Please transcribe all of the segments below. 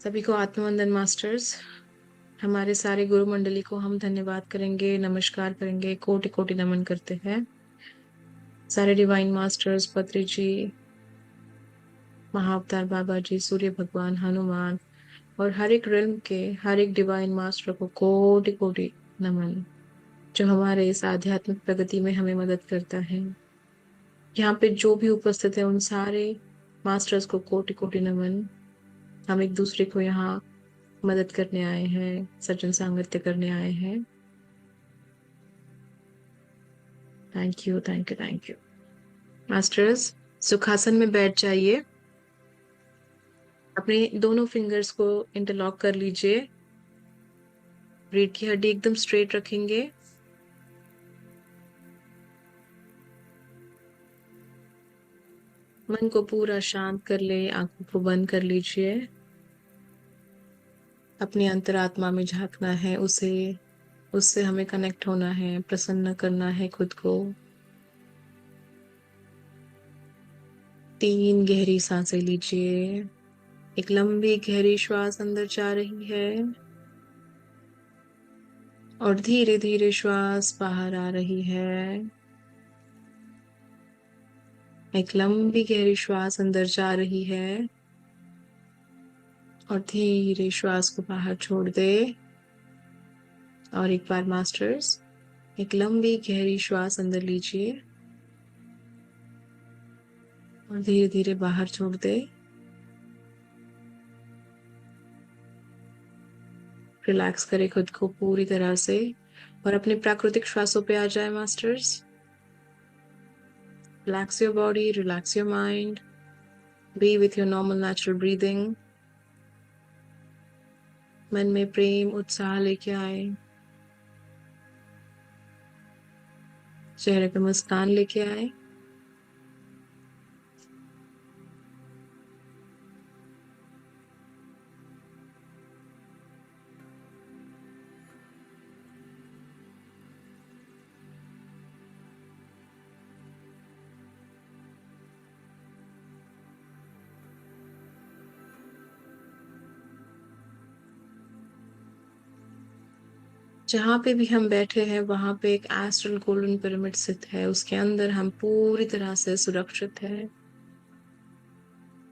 सभी को आत्मवंदन मास्टर्स। हमारे सारे गुरु मंडली को हम धन्यवाद करेंगे, नमस्कार करेंगे, कोटि कोटि नमन करते हैं। सारे डिवाइन मास्टर्स, पत्री जी, महाअवतार बाबा जी, सूर्य भगवान, हनुमान और हर एक रिल्म के हर एक डिवाइन मास्टर को कोटि कोटि नमन, जो हमारे इस आध्यात्मिक प्रगति में हमें मदद करता है। यहाँ पे जो भी उपस्थित है उन सारे मास्टर्स को कोटि कोटि नमन। हम एक दूसरे को यहाँ मदद करने आए हैं, सज्जन सांगत्य करने आए हैं। Thank you, thank you, thank you. Masters, सुखासन में बैठ जाइए। अपने दोनों फिंगर्स को इंटरलॉक कर लीजिए। रीढ़ की हड्डी एकदम स्ट्रेट रखेंगे। मन को पूरा शांत कर ले, आंखों को बंद कर लीजिए। अपनी अंतरात्मा में झांकना है, उसे उससे हमें कनेक्ट होना है, प्रसन्न करना है खुद को। 3 गहरी सांसें लीजिए। एक लंबी गहरी श्वास अंदर जा रही है और धीरे धीरे श्वास बाहर आ रही है। एक लंबी गहरी श्वास अंदर जा रही है और धीरे श्वास को बाहर छोड़ दे। और एक बार मास्टर्स, एक लंबी गहरी श्वास अंदर लीजिए और धीरे धीरे बाहर छोड़ दे। रिलैक्स करें खुद को पूरी तरह से और अपने प्राकृतिक श्वासों पे आ जाए masters. Relax your body, relax your mind, B with your normal natural breathing. मन में प्रेम उत्साह लेके आए, चेहरे पे मुस्कान लेके आए। जहां पे भी हम बैठे हैं वहां पे एक एस्ट्रल गोल्डन पिरामिड स्थित है, उसके अंदर हम पूरी तरह से सुरक्षित है।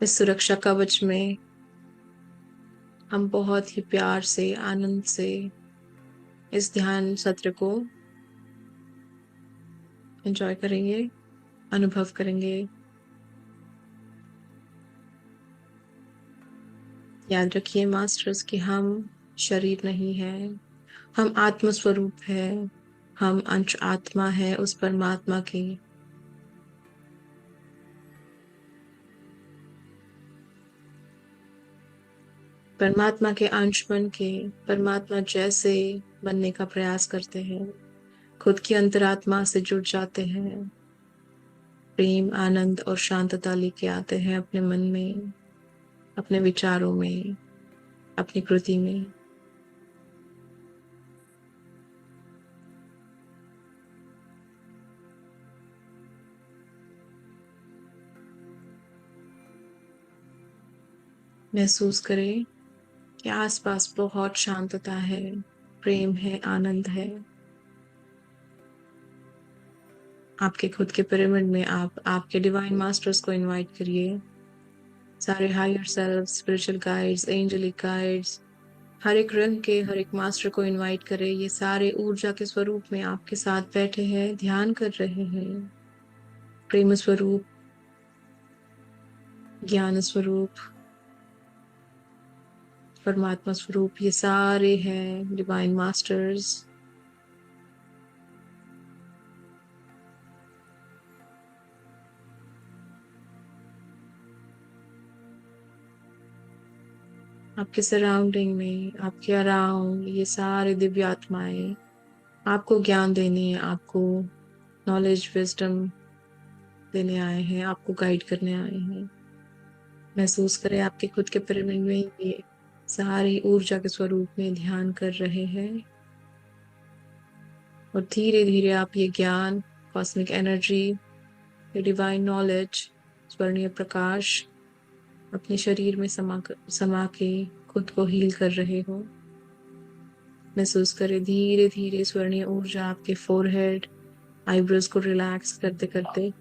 इस सुरक्षा कवच में हम बहुत ही प्यार से, आनंद से इस ध्यान सत्र को एंजॉय करेंगे, अनुभव करेंगे। याद रखिए मास्टर्स कि हम शरीर नहीं है, हम आत्म स्वरूप है। हम अंश आत्मा है उस परमात्मा की। परमात्मा के अंश बन के परमात्मा जैसे बनने का प्रयास करते हैं, खुद की अंतरात्मा से जुड़ जाते हैं, प्रेम, आनंद और शांतता लेके आते हैं अपने मन में, अपने विचारों में, अपनी कृति में। महसूस करें कि आसपास बहुत शांतता है, प्रेम है, आनंद है। आपके खुद के पिरामिड में आप आपके डिवाइन मास्टर्स को इनवाइट करिए। सारे higher self, spiritual guides, angelic guides, हर एक रंग के हर एक मास्टर को इनवाइट करें। ये सारे ऊर्जा के स्वरूप में आपके साथ बैठे हैं, ध्यान कर रहे हैं। प्रेम स्वरूप, ज्ञान स्वरूप, परमात्मा स्वरूप, ये सारे हैं डिवाइन मास्टर्स। आपके सराउंडिंग में, आपके अराउंड ये सारे दिव्य आत्माएं आपको ज्ञान देने, आपको नॉलेज, विजडम देने आए हैं, आपको गाइड करने आए हैं। महसूस करें आपके खुद के पिरामिड में ये सारी ऊर्जा के स्वरूप में ध्यान कर रहे हैं और धीरे धीरे आप ये ज्ञान, कॉस्मिक एनर्जी, ये डिवाइन नॉलेज, स्वर्णीय प्रकाश अपने शरीर में समा के खुद को हील कर रहे हो। महसूस करें धीरे धीरे स्वर्णीय ऊर्जा आपके फोरहेड, आईब्रोज को रिलैक्स करते करते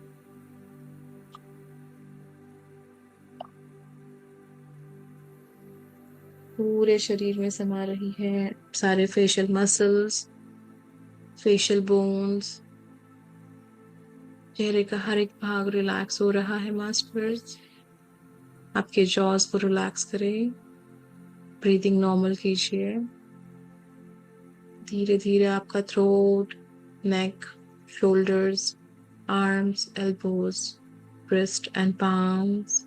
पूरे शरीर में समा रही है। सारे फेशियल मसल्स, फेशियल बोन्स, चेहरे का हर एक भाग रिलैक्स हो रहा है मास्टर्स। आपके जॉज को रिलैक्स करें, ब्रीदिंग नॉर्मल कीजिए। धीरे धीरे आपका throat, neck, shoulders, arms, elbows, wrist and palms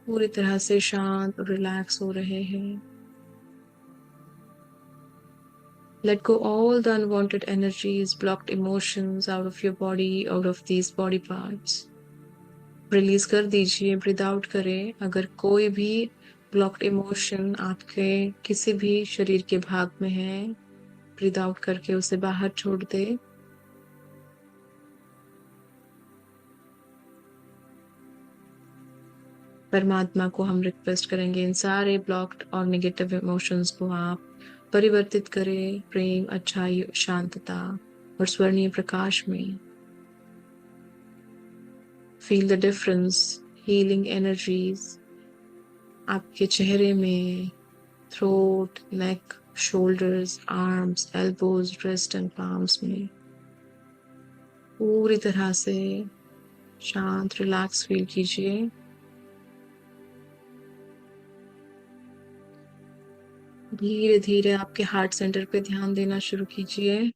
पूरी तरह से शांत और रिलैक्स हो रहे हैं। Let go all the unwanted energies, blocked emotions out of your body, out of these body parts. Release कर दीजिए, ब्रीद आउट करें। अगर कोई भी ब्लॉक्ड इमोशन आपके किसी भी शरीर के भाग में है, ब्रीद आउट करके उसे बाहर छोड़ दे। परमात्मा को हम रिक्वेस्ट करेंगे इन सारे ब्लॉक्ड और नेगेटिव इमोशंस को आप परिवर्तित करें प्रेम, अच्छाई, शांतता और स्वर्णीय प्रकाश में। Feel the difference, healing energies आपके चेहरे में, throat, neck, shoulders, arms, elbows, wrist and palms में पूरी तरह से शांत, रिलैक्स फील कीजिए। धीरे धीरे आपके हार्ट सेंटर पे ध्यान देना शुरू कीजिए।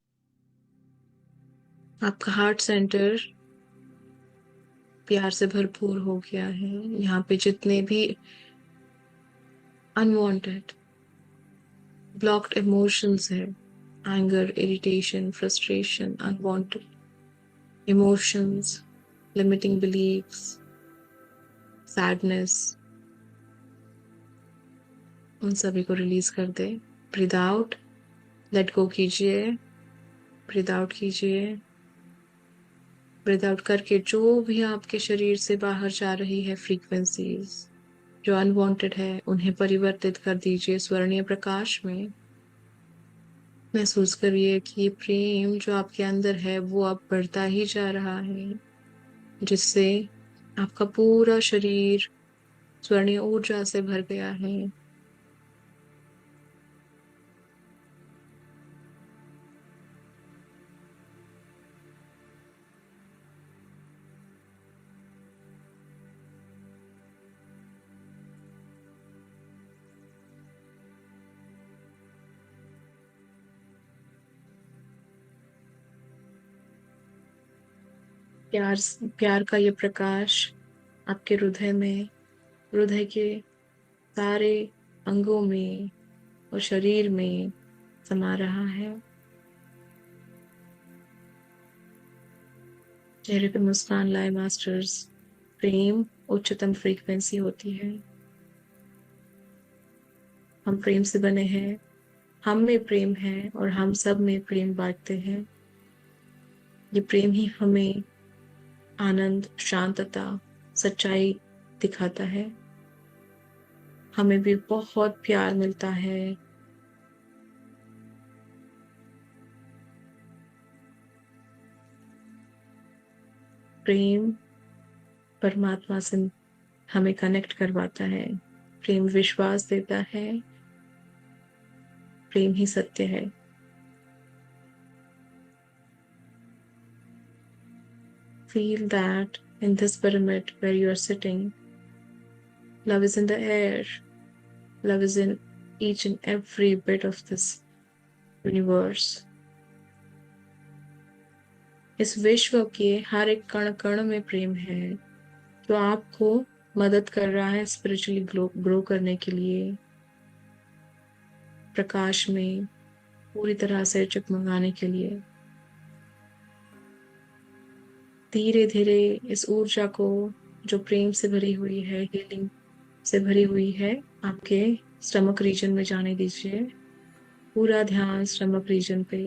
आपका हार्ट सेंटर प्यार से भरपूर हो गया है। यहाँ पे जितने भी अनवांटेड ब्लॉक्ड इमोशंस है, anger, irritation, frustration, unwanted emotions, limiting beliefs, sadness, उन सभी को रिलीज कर दे। ब्रीद आउट, लेट गो कीजिए, ब्रीद आउट कीजिए। ब्रीद आउट करके जो भी आपके शरीर से बाहर जा रही है फ्रीक्वेंसीज जो अनवांटेड है, उन्हें परिवर्तित कर दीजिए स्वर्णीय प्रकाश में। महसूस करिए कि ये प्रेम जो आपके अंदर है वो अब बढ़ता ही जा रहा है, जिससे आपका पूरा शरीर स्वर्णीय ऊर्जा से भर गया है। प्यार प्यार का ये प्रकाश आपके हृदय में, हृदय के सारे अंगों में और शरीर में समा रहा है। चेहरे पे मुस्कान लाए मास्टर्स। प्रेम उच्चतम फ्रीक्वेंसी होती है। हम प्रेम से बने हैं, हम में प्रेम है और हम सब में प्रेम बांटते हैं। ये प्रेम ही हमें आनंद, शांतता, सच्चाई दिखाता है। हमें भी बहुत प्यार मिलता है। प्रेम परमात्मा से हमें कनेक्ट करवाता है। प्रेम विश्वास देता है। प्रेम ही सत्य है। Feel that in this pyramid where you are sitting, love is in the air. Love is in each and every bit of this universe. इस विश्व के हर एक कण कण में प्रेम है, जो आपको मदद कर रहा है स्पिरिचुअली ग्रो करने के लिए, प्रकाश में पूरी तरह से चकमगाने के लिए। धीरे धीरे इस ऊर्जा को जो प्रेम से भरी हुई है, हीलिंग से भरी हुई है, आपके स्टमक रीजन में जाने दीजिए। पूरा ध्यान स्टमक रीजन पे,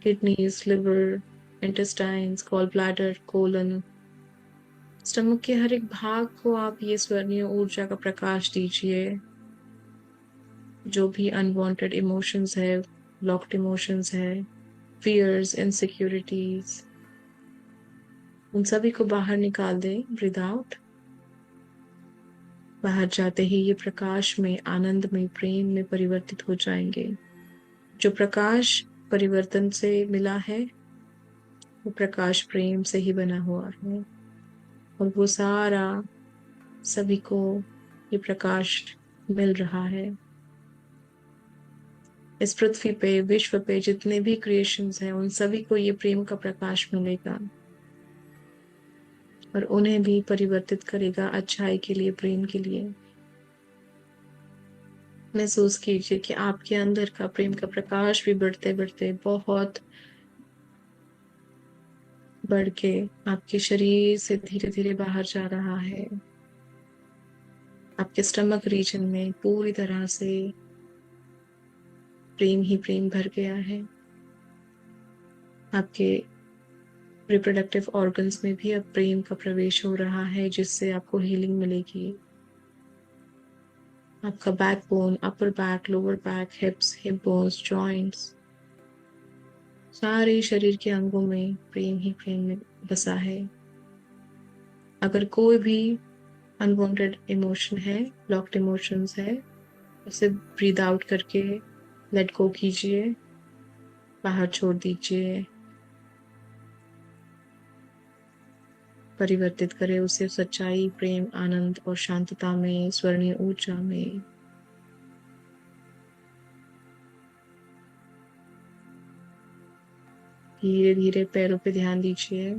kidneys, liver, intestines, gall bladder, colon, stomach के हर एक भाग को आप ये स्वर्णीय ऊर्जा का प्रकाश दीजिए। जो भी अनवांटेड इमोशंस है, ब्लॉक्ड इमोशंस है, फियर्स, इनसिक्योरिटीज, उन सभी को बाहर निकाल दें। Breathe out. बाहर जाते ही ये प्रकाश में, आनंद में, प्रेम में परिवर्तित हो जाएंगे। जो प्रकाश परिवर्तन से मिला है, वो प्रकाश प्रेम से ही बना हुआ है, और वो सारा सभी को ये प्रकाश मिल रहा है। इस पृथ्वी पे, विश्व पे जितने भी क्रिएशंस हैं, उन सभी को ये प्रेम का प्रकाश मिलेगा, और उन्हें भी परिवर्तित करेगा अच्छाई के लिए, प्रेम के लिए। महसूस कीजिए कि आपके अंदर का प्रेम का प्रकाश भी बढ़ते बढ़ते बहुत बढ़ के आपके शरीर से धीरे धीरे बाहर जा रहा है। आपके स्टमक रीजन में पूरी तरह से प्रेम ही प्रेम भर गया है। आपके रिप्रोडक्टिव ऑर्गन्स में भी अब प्रेम का प्रवेश हो रहा है, जिससे आपको हीलिंग मिलेगी। आपका backbone, upper back, lower back, हिप्स, hip bones, joints, सारे शरीर के अंगों में प्रेम ही प्रेम में बसा है। अगर कोई भी अनवांटेड इमोशन है, ब्लॉक्ड इमोशंस है, उसे ब्रीद आउट करके लेट गो कीजिए, बाहर छोड़ दीजिए। परिवर्तित करें उसे सच्चाई, प्रेम, आनंद और शांतता में, स्वर्णीय ऊर्जा में। धीरे धीरे पैरों पे ध्यान दीजिए।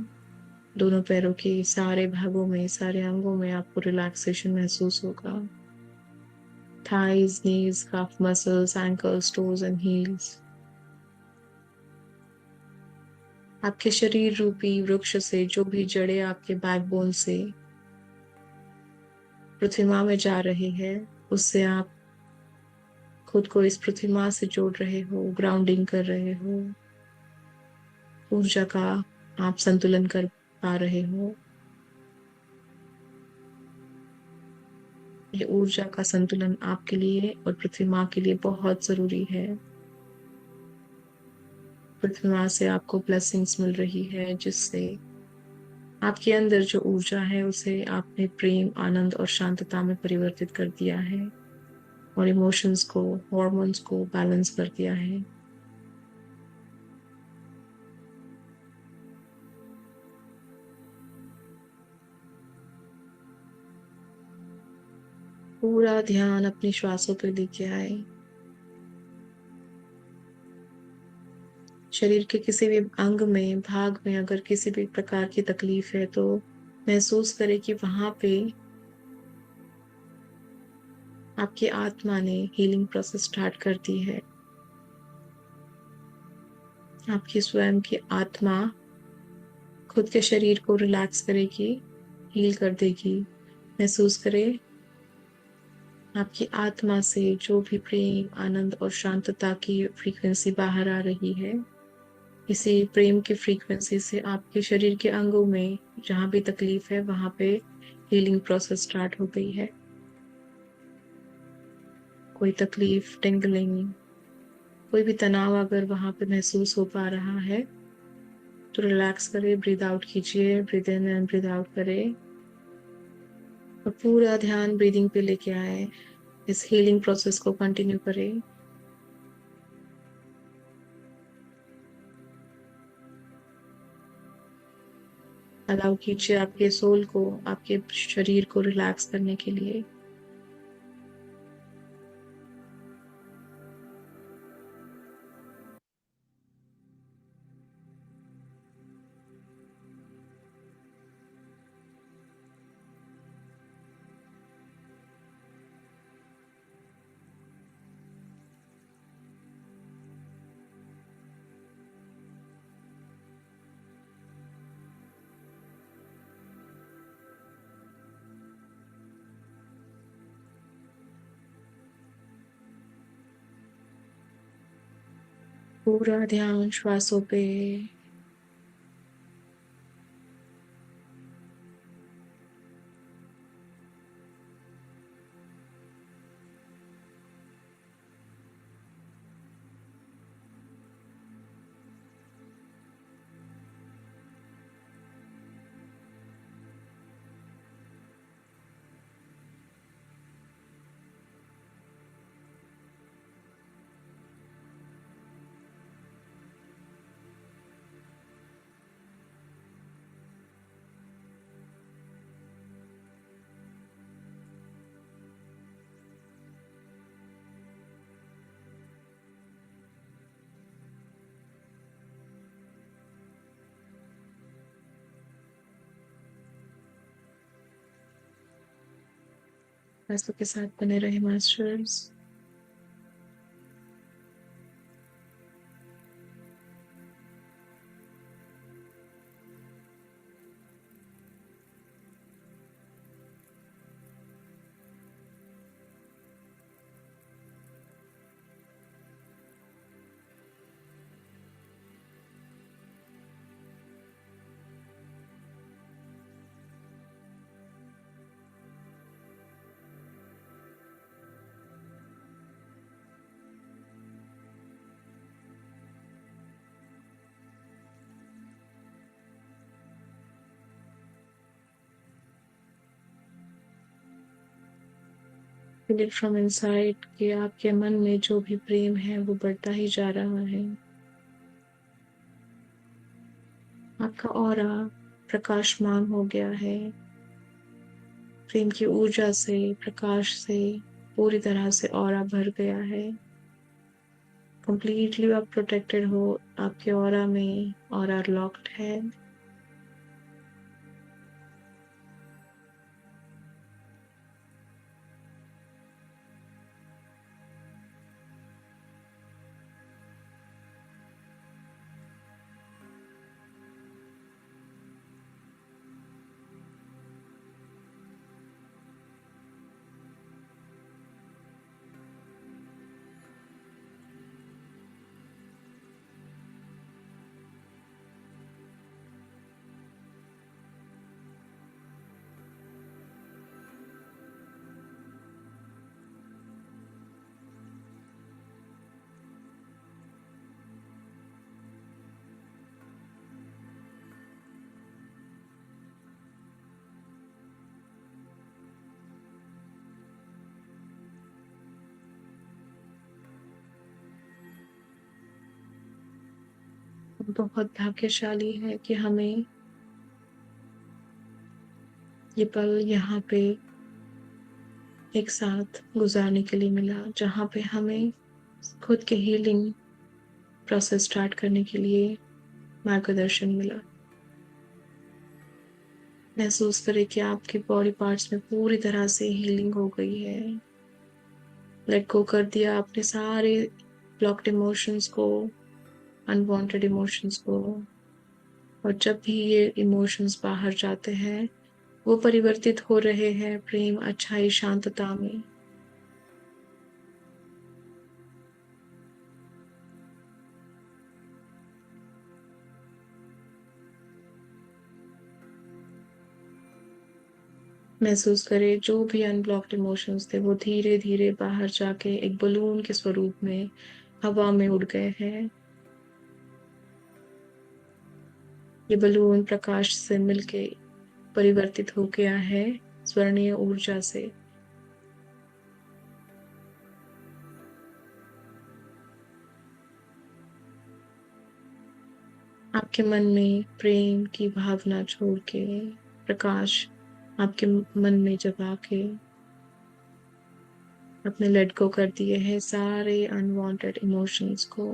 दोनों पैरों के सारे भागों में, सारे अंगों में आपको रिलैक्सेशन महसूस होगा। Thighs, knees, calf muscles, ankles, toes and heels. आपके शरीर रूपी वृक्ष से जो भी जड़ें आपके बैकबोन से पृथ्वी माँ में जा रहे हैं, उससे आप खुद को इस पृथ्वी माँ से जोड़ रहे हो, ग्राउंडिंग कर रहे हो, ऊर्जा का आप संतुलन कर पा रहे हो। ये ऊर्जा का संतुलन आपके लिए और पृथ्वी माँ के लिए बहुत जरूरी है। पृथ्वी माँ से आपको ब्लेसिंग्स मिल रही है, जिससे आपके अंदर जो ऊर्जा है उसे आपने प्रेम, आनंद और शांतता में परिवर्तित कर दिया है, और इमोशंस को, हॉर्मोन्स को बैलेंस कर दिया है। पूरा ध्यान अपनी श्वासों पे लेके आए। शरीर के किसी भी अंग में, भाग में अगर किसी भी प्रकार की तकलीफ है, तो महसूस करें कि वहां पे आपकी आत्मा ने हीलिंग प्रोसेस स्टार्ट कर दी है। आपकी स्वयं की आत्मा खुद के शरीर को रिलैक्स करेगी, हील कर देगी। महसूस करें आपकी आत्मा से जो भी प्रेम, आनंद और शांतता की फ्रीक्वेंसी बाहर आ रही है, इसी प्रेम की फ्रीक्वेंसी से आपके शरीर के अंगों में जहां भी तकलीफ है, वहां पे हीलिंग प्रोसेस स्टार्ट हो गई है। कोई तकलीफ, टिंगलिंग, कोई भी तनाव अगर वहां पे महसूस हो पा रहा है, तो रिलैक्स करें, ब्रीद आउट कीजिए, breathe in and breathe out करें, और पूरा ध्यान ब्रीदिंग पे लेके आए। इस हीलिंग प्रोसेस को कंटिन्यू करें। अलाउ कीजिए आपके सोल को, आपके शरीर को रिलैक्स करने के लिए। पूरा ध्यान श्वासों पे। फैसलों के साथ बने रहे masters. Feel it from inside कि आपके मन में जो भी प्रेम है वो बढ़ता ही जा रहा है। आपका ऑरा प्रकाशमान हो गया है। प्रेम की ऊर्जा से, प्रकाश से पूरी तरह से ऑरा भर गया है। कंप्लीटली आप प्रोटेक्टेड हो। आपके ऑरा में ऑरा लॉक्ड है। बहुत भाग्यशाली है कि हमें ये पल यहाँ पे एक साथ गुजारने के लिए मिला, जहाँ पे हमें खुद के हीलिंग प्रोसेस स्टार्ट करने के लिए मार्गदर्शन मिला। महसूस करें कि आपके बॉडी पार्ट्स में पूरी तरह से हीलिंग हो गई है। लेट गो कर दिया आपने सारे ब्लॉक्ड इमोशंस को, अनवांटेड इमोशंस को। और जब भी ये इमोशंस बाहर जाते हैं वो परिवर्तित हो रहे हैं प्रेम, अच्छाई, शांतता में। महसूस करें जो भी अनब्लॉक्ड इमोशंस थे वो धीरे धीरे बाहर जाके एक बलून के स्वरूप में हवा में उड़ गए हैं। ये बलून प्रकाश से मिलके परिवर्तित हो गया है स्वर्णीय ऊर्जा से। आपके मन में प्रेम की भावना छोड़ के प्रकाश आपके मन में जब आके अपने लेट गो कर दिए हैं सारे अनवांटेड इमोशंस को।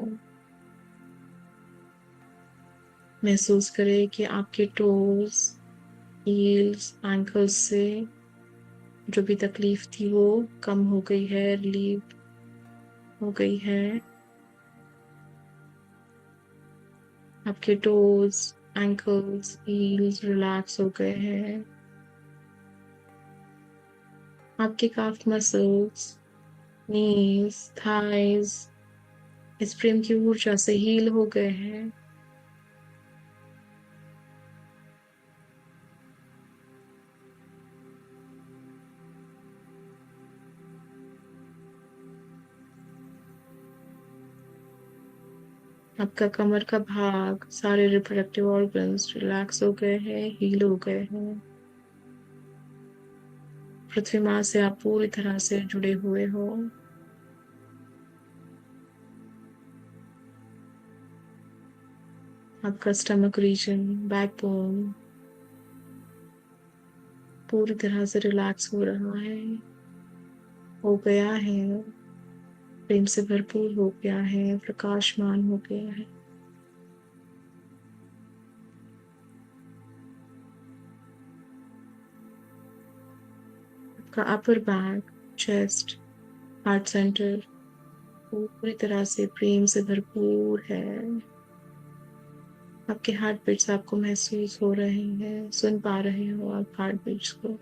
महसूस करें कि आपके टोस, हील्स, एंकल्स से जो भी तकलीफ थी वो कम हो गई है, रिलीव हो गई है। आपके टोस, एंकल्स, हील्स रिलैक्स हो गए हैं। आपके काफ मसल्स, नीज, थाइज इस प्रेम की ऊर्जा से हील हो गए हैं। आपका कमर का भाग, सारे रिप्रोडक्टिव ऑर्गन्स रिलैक्स हो गए हैं, हील हो गए हैं। पृथ्वी माँ से आप पूरी तरह से जुड़े हुए हो। आपका स्टमक रीजन, बैकबोन पूरी तरह से रिलैक्स हो रहा है, हो गया है, प्रेम से भरपूर हो गया है, प्रकाशमान हो गया है। आपका upper back, chest, heart centre पूरी तरह से प्रेम से भरपूर है। आपके हार्ट बीट्स आपको महसूस हो रहे हैं, सुन पा रहे हो आप हार्ट बीट्स को।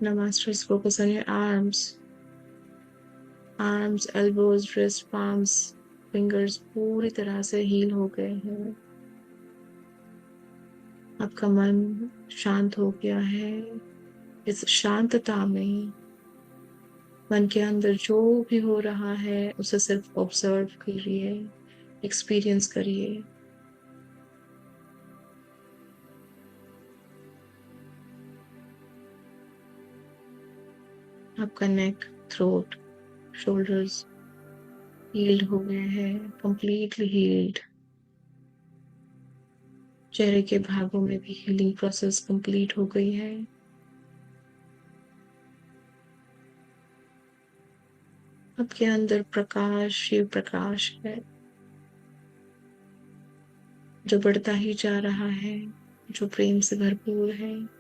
Now masters focus on your arms, elbows, wrist, palms, fingers पूरी तरह से हील हो गए हैं। आपका मन शांत हो गया है। इस शांतता में मन के अंदर जो भी हो रहा है उसे सिर्फ ऑब्जर्व करिए, एक्सपीरियंस करिए। आपका नेक, थ्रोट, शोल्डर्स हील्ड हो गए हैं, कंप्लीटली हील्ड। चेहरे के भागों में भी हीलिंग प्रोसेस कंप्लीट हो गई है। आपके अंदर प्रकाश, शिव प्रकाश है जो बढ़ता ही जा रहा है, जो प्रेम से भरपूर है।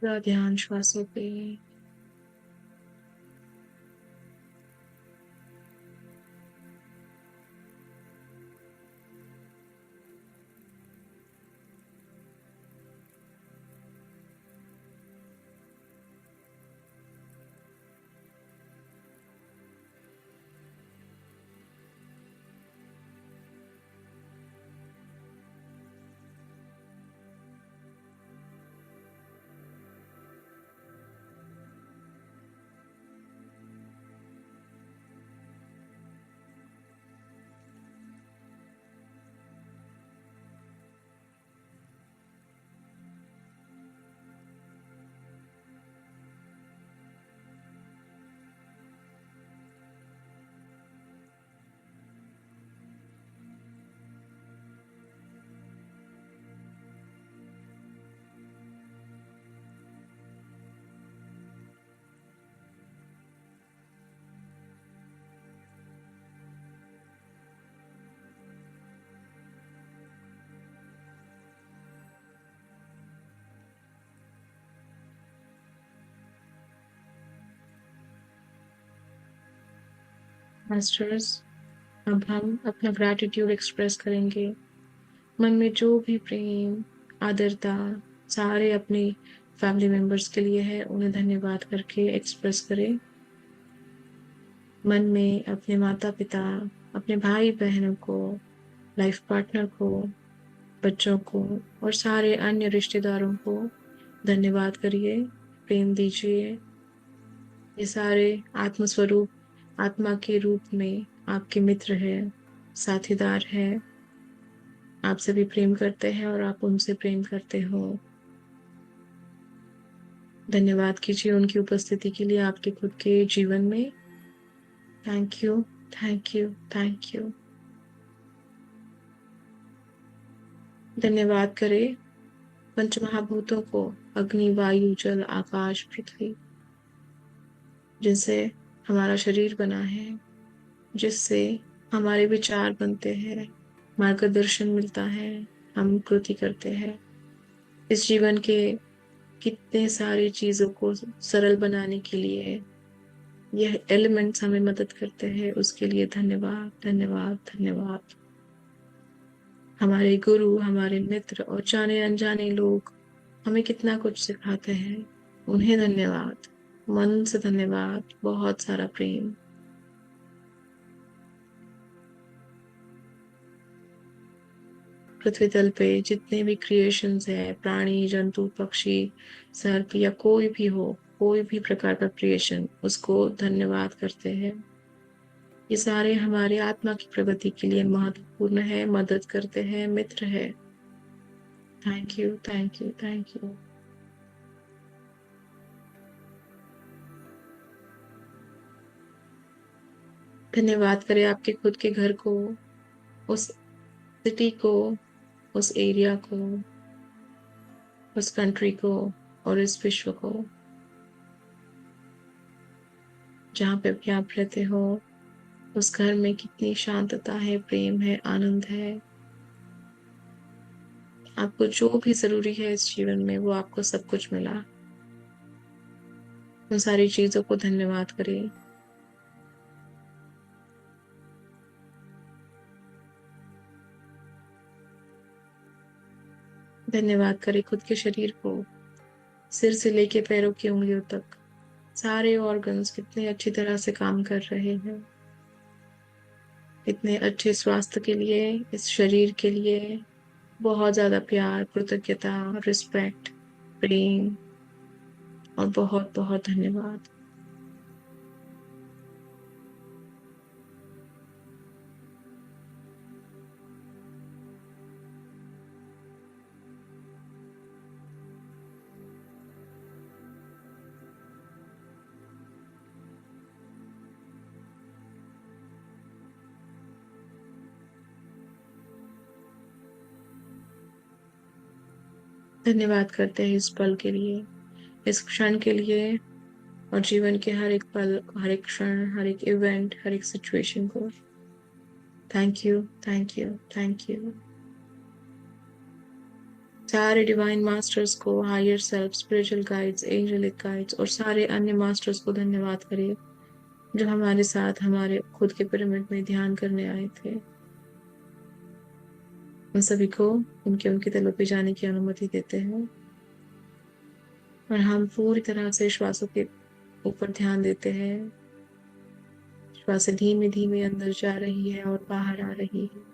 पूरा ध्यान श्वासों पे। मास्टर्स, अब हम अपना ग्रैटिट्यूड एक्सप्रेस करेंगे। मन में जो भी प्रेम, आदरता सारे अपने फैमिली मेंबर्स के लिए है, उन्हें धन्यवाद करके एक्सप्रेस करें। मन में अपने माता पिता, अपने भाई बहनों को, लाइफ पार्टनर को, बच्चों को और सारे अन्य रिश्तेदारों को धन्यवाद करिए, प्रेम दीजिए। ये सारे आत्मस्वरूप, आत्मा के रूप में आपके मित्र है, साथीदार है, आपसे भी प्रेम करते हैं और आप उनसे प्रेम करते हो। धन्यवाद कीजिए उनकी उपस्थिति के लिए आपके खुद के जीवन में। Thank you, thank you, thank you. धन्यवाद करें पंचमहाभूतों को, अग्नि, वायु, जल, आकाश, पृथ्वी, जिनसे हमारा शरीर बना है, जिससे हमारे विचार बनते हैं, मार्गदर्शन मिलता है, हम कृति करते हैं। इस जीवन के कितने सारी चीजों को सरल बनाने के लिए यह एलिमेंट्स हमें मदद करते हैं, उसके लिए धन्यवाद, धन्यवाद, धन्यवाद। हमारे गुरु, हमारे मित्र और जाने अनजाने लोग हमें कितना कुछ सिखाते हैं, उन्हें धन्यवाद, मन से धन्यवाद, बहुत सारा प्रेम। पृथ्वी तल पे जितने भी क्रिएशंस है, प्राणी, जंतु, पक्षी, सर्प या कोई भी हो, कोई भी प्रकार का क्रिएशन, उसको धन्यवाद करते हैं। ये सारे हमारे आत्मा की प्रगति के लिए महत्वपूर्ण है, मदद करते हैं, मित्र है। Thank you, thank you, thank you. धन्यवाद करें आपके खुद के घर को, उस सिटी को, उस एरिया को, उस कंट्री को और इस विश्व को, जहाँ पे भी आप रहते हो। उस घर में कितनी शांतता है, प्रेम है, आनंद है। आपको जो भी जरूरी है इस जीवन में, वो आपको सब कुछ मिला। उन सारी चीजों को धन्यवाद करें। धन्यवाद करें खुद के शरीर को, सिर से लेके पैरों की उंगलियों तक। सारे ऑर्गन्स कितने अच्छी तरह से काम कर रहे हैं। इतने अच्छे स्वास्थ्य के लिए, इस शरीर के लिए बहुत ज्यादा प्यार, कृतज्ञता, रिस्पेक्ट, प्रेम और बहुत बहुत धन्यवाद। धन्यवाद करते हैं इस पल के लिए, इस क्षण के लिए और जीवन के हर एक पल, हर एक क्षण, हर एक इवेंट, हर एक सिचुएशन को। Thank you, thank you, thank you. सारे डिवाइन मास्टर्स को, higher self, spiritual guides, angelic guides और सारे अन्य मास्टर्स को धन्यवाद करिए जो हमारे साथ हमारे खुद के पिरामिड में ध्यान करने आए थे। उन सभी को उनके उनकी तलों पे जाने की अनुमति देते हैं और हम पूरी तरह से श्वासों के ऊपर ध्यान देते हैं। श्वास धीमे धीमे अंदर जा रही है और बाहर आ रही है।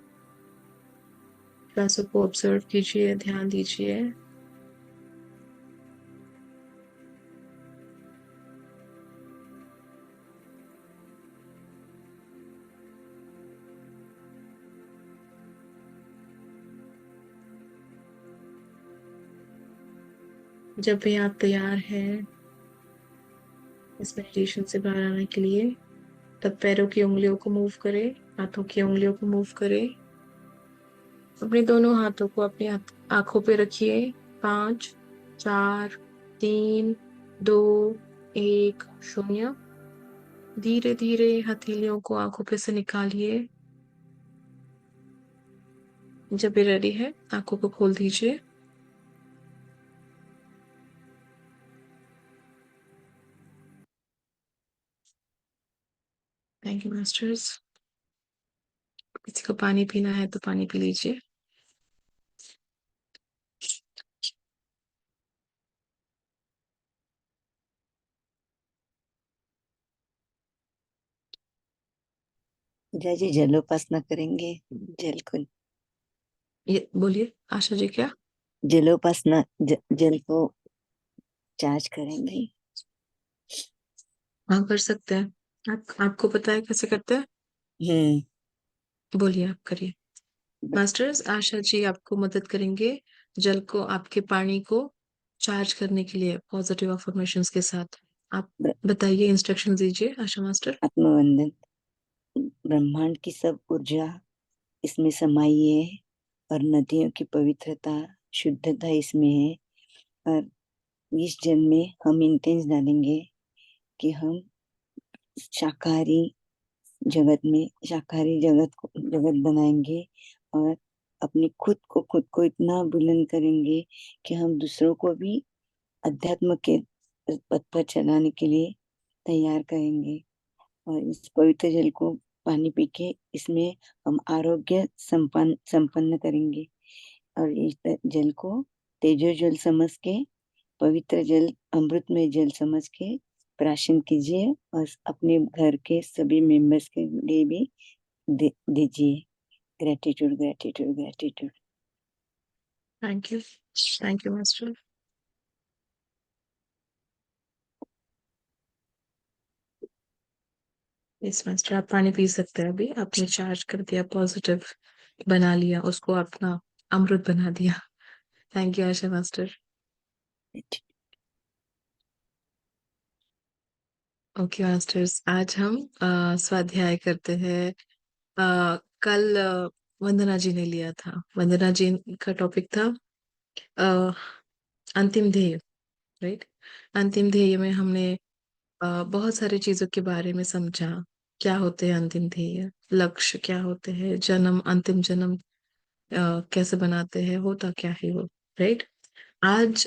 श्वासों को ऑब्जर्व कीजिए, ध्यान दीजिए। जब भी आप तैयार हैं इस मेडिटेशन से बाहर आने के लिए, तब पैरों की उंगलियों को मूव करें, हाथों की उंगलियों को मूव करें। अपने दोनों हाथों को अपनी आंखों पे रखिए। 5, 4, 3, 2, 1, 0। धीरे धीरे हथेलियों को आंखों पे से निकालिए। जब ये रेडी है, आंखों को खोल दीजिए। Thank you masters. किसी को पानी पीना है तो पानी पी लीजिए। पूजा जी जलोपासना करेंगे, जल को ये बोलिए आशा जी, क्या? जलोपासना जल को चार्ज करेंगे। हाँ, कर सकते हैं। आपको पता है कैसे करते हैं? हम्म। बोलिए, आप करिए। मास्टर्स, आशा जी आपको मदद करेंगे जल को, आपके पानी को चार्ज करने के लिए पॉजिटिव अफर्मेशंस के साथ। आप बताइए, इंस्ट्रक्शन दीजिए आशा मास्टर। आत्मवंदन। ब्रह्मांड की सब ऊर्जा इसमें समाई है और नदियों की पवित्रता, शुद्धता इसमें है। और इस जल में हम इंटेंस डालेंगे कि हम शाकाहारी शाकाहारी जगत बनाएंगे और अपने खुद को इतना बुलंद करेंगे कि हम दूसरों को भी अध्यात्म के पथ पर चलाने के लिए तैयार करेंगे। और इस पवित्र जल को पानी पी के इसमें हम आरोग्य संपन्न करेंगे। और इस जल को तेजो जल समझ के, पवित्र जल, अमृतमय जल समझ के प्राशन कीजिए और अपने घर के सभी मेंबर्स के लिए भी दीजिए। Gratitude, gratitude, gratitude. Thank you. Thank you master. Yes master, आप पानी पी सकते हैं। अभी आपने चार्ज कर दिया, पॉजिटिव बना लिया, उसको अपना अमृत बना दिया। Thank you Asha master. Okay masters, आज हम स्वाध्याय करते हैं। कल वंदना जी ने लिया था। वंदना जी का टॉपिक था अ, अंतिम ध्येय, राइट। अंतिम ध्येय में हमने बहुत सारी चीजों के बारे में समझा। क्या होते हैं अंतिम ध्येय, लक्ष्य क्या होते हैं, जन्म, अंतिम जन्म कैसे बनाते हैं, होता क्या है वो, राइट। आज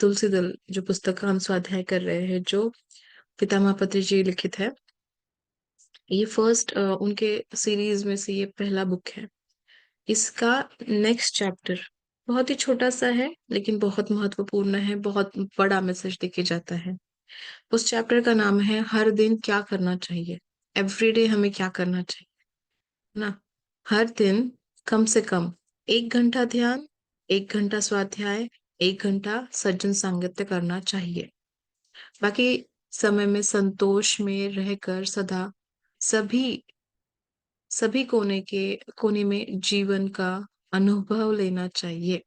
तुलसी दल जो पुस्तक का हम स्वाध्याय कर रहे हैं, जो पितामह पत्री जी लिखित है, ये फर्स्ट उनके सीरीज में से ये पहला बुक है। इसका नेक्स्ट चैप्टर बहुत ही छोटा सा है, लेकिन बहुत महत्वपूर्ण है, बहुत बड़ा मैसेज देके जाता है। उस चैप्टर का नाम है हर दिन क्या करना चाहिए। एवरीडे हमें क्या करना चाहिए, ना। हर दिन कम से कम 1 घंटा ध्यान, 1 घंटा स्वाध्याय, 1 घंटा सज्जन सांगत्य करना चाहिए। बाकी समय में संतोष में रहकर सदा सभी सभी कोने में जीवन का अनुभव लेना चाहिए।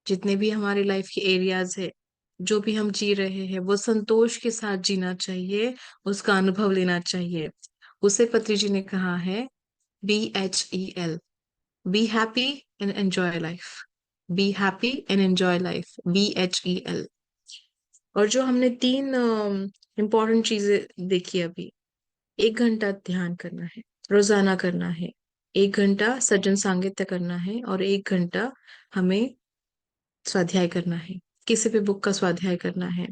जितने भी हमारे लाइफ के एरियाज है, जो भी हम जी रहे हैं, वो संतोष के साथ जीना चाहिए, उसका अनुभव लेना चाहिए। उसे पत्री जी ने कहा है BHEL, be happy and enjoy life. Be happy and enjoy life, BHEL। और जो हमने 3 इम्पोर्टेंट चीजें देखी अभी, 1 घंटा ध्यान करना है, रोजाना करना है, 1 घंटा सज्जन सांगित्य करना है, और 1 घंटा हमें स्वाध्याय करना है, किसी भी बुक का स्वाध्याय करना है।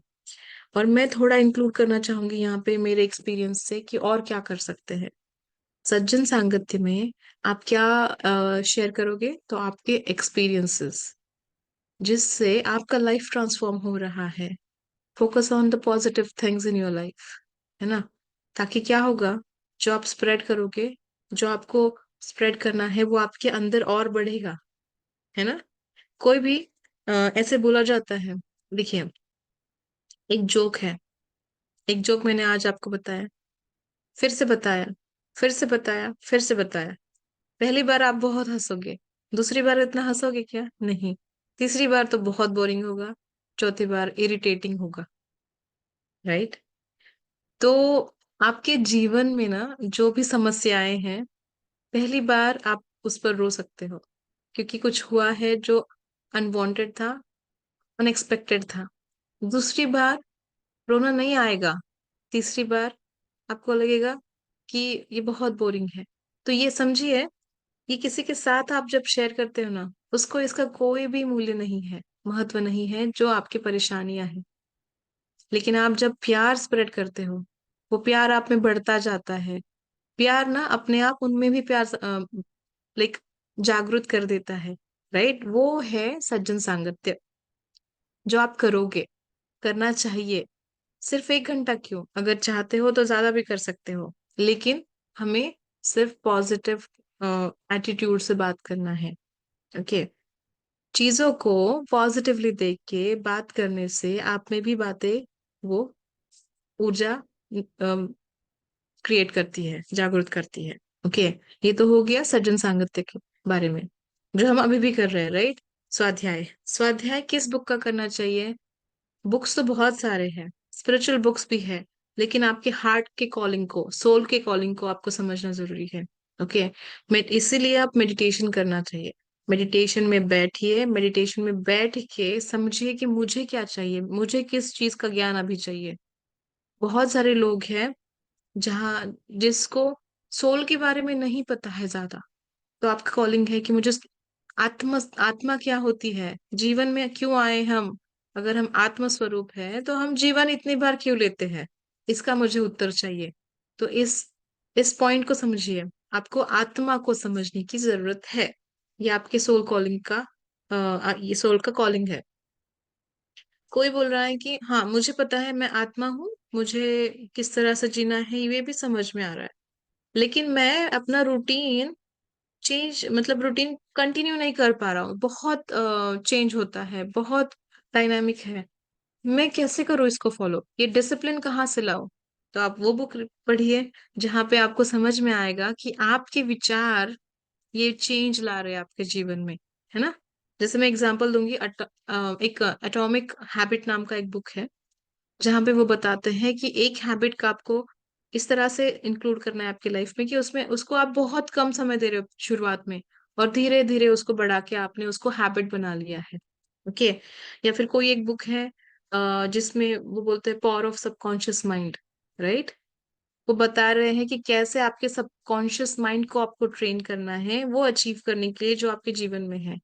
और मैं थोड़ा इंक्लूड करना चाहूंगी यहाँ पे मेरे एक्सपीरियंस से कि और क्या कर सकते हैं। सज्जन सांगत्य में आप क्या शेयर करोगे, तो आपके एक्सपीरियंसेस, जिससे आपका लाइफ ट्रांसफॉर्म हो रहा है। Focus on the positive things in your life, है ना। ताकि क्या होगा, जो आप स्प्रेड करोगे, जो आपको स्प्रेड करना है, वो आपके अंदर और बढ़ेगा, है ना। कोई भी ऐसे बोला जाता है, देखिए, एक जोक है। एक जोक मैंने आज आपको बताया, फिर से बताया, फिर से बताया, फिर से बताया। पहली बार आप बहुत हंसोगे, दूसरी बार इतना हंसोगे क्या, नहीं। तीसरी बार तो बहुत बोरिंग होगा, चौथी बार इरिटेटिंग होगा, राइट। तो आपके जीवन में ना जो भी समस्याएं हैं, पहली बार आप उस पर रो सकते हो, क्योंकि कुछ हुआ है जो अनवांटेड था, अनएक्सपेक्टेड था। दूसरी बार रोना नहीं आएगा, तीसरी बार आपको लगेगा कि ये बहुत बोरिंग है। तो ये समझिए, ये किसी के साथ आप जब शेयर करते हो ना, उसको इसका कोई भी मूल्य नहीं है, महत्व नहीं है जो आपकी परेशानियां हैं। लेकिन आप जब प्यार स्प्रेड करते हो, वो प्यार आप में बढ़ता जाता है। प्यार ना अपने आप उनमें भी प्यार लाइक जागृत कर देता है, राइट। वो है सज्जन सांगत्य, जो आप करोगे, करना चाहिए। सिर्फ 1 घंटा क्यों, अगर चाहते हो तो ज्यादा भी कर सकते हो, लेकिन हमें सिर्फ पॉजिटिव एटीट्यूड से बात करना है। ओके। चीजों को पॉजिटिवली देख के बात करने से आप में भी बातें, वो ऊर्जा क्रिएट करती है, जागृत करती है। ओके। ये तो हो गया सज्जन सांगत्य के बारे में, जो हम अभी भी कर रहे हैं, राइट। स्वाध्याय, स्वाध्याय किस बुक का करना चाहिए। बुक्स तो बहुत सारे हैं, स्पिरिचुअल बुक्स भी है, लेकिन आपके हार्ट के कॉलिंग को, सोल के कॉलिंग को आपको समझना जरूरी है। ओके। इसीलिए आप मेडिटेशन करना चाहिए। मेडिटेशन में बैठिए, मेडिटेशन में बैठ के समझिए कि मुझे क्या चाहिए, मुझे किस चीज का ज्ञान अभी चाहिए। बहुत सारे लोग हैं जहाँ जिसको सोल के बारे में नहीं पता है ज्यादा। तो आपका कॉलिंग है कि मुझे आत्मा, आत्मा क्या होती है, जीवन में क्यों आए हम, अगर हम आत्म स्वरूप है तो हम जीवन इतनी बार क्यों लेते हैं? इसका मुझे उत्तर चाहिए। तो इस पॉइंट को समझिए। आपको आत्मा को समझने की जरूरत है। ये आपके सोल कॉलिंग का ये सोल का कॉलिंग है। कोई बोल रहा है कि हाँ मुझे पता है मैं आत्मा हूँ, मुझे किस तरह से जीना है ये भी समझ में आ रहा है, लेकिन मैं अपना रूटीन चेंज मतलब रूटीन कंटिन्यू नहीं कर पा रहा हूँ, बहुत चेंज होता है, बहुत डायनामिक है। मैं कैसे करूँ इसको फॉलो? ये डिसिप्लिन कहाँ से लाऊं? तो आप वो बुक पढ़िए जहाँ पे आपको समझ में आएगा कि आपके विचार ये चेंज ला रहे हैं आपके जीवन में, है ना? जैसे मैं एग्जांपल दूंगी, एक एटॉमिक हैबिट नाम का एक बुक है, जहाँ पे वो बताते हैं कि एक हैबिट का आपको इस तरह से इंक्लूड करना है आपकी लाइफ में कि उसमें उसको आप बहुत कम समय दे रहे हो शुरुआत में, और धीरे धीरे उसको बढ़ा के आपने उसको हैबिट बना लिया है। ओके। या फिर कोई एक बुक है जिसमें वो बोलते हैं power of subconscious mind, right? वो बता रहे हैं कि कैसे आपके सबकॉन्शियस माइंड को आपको ट्रेन करना है वो अचीव करने के लिए जो आपके जीवन में है।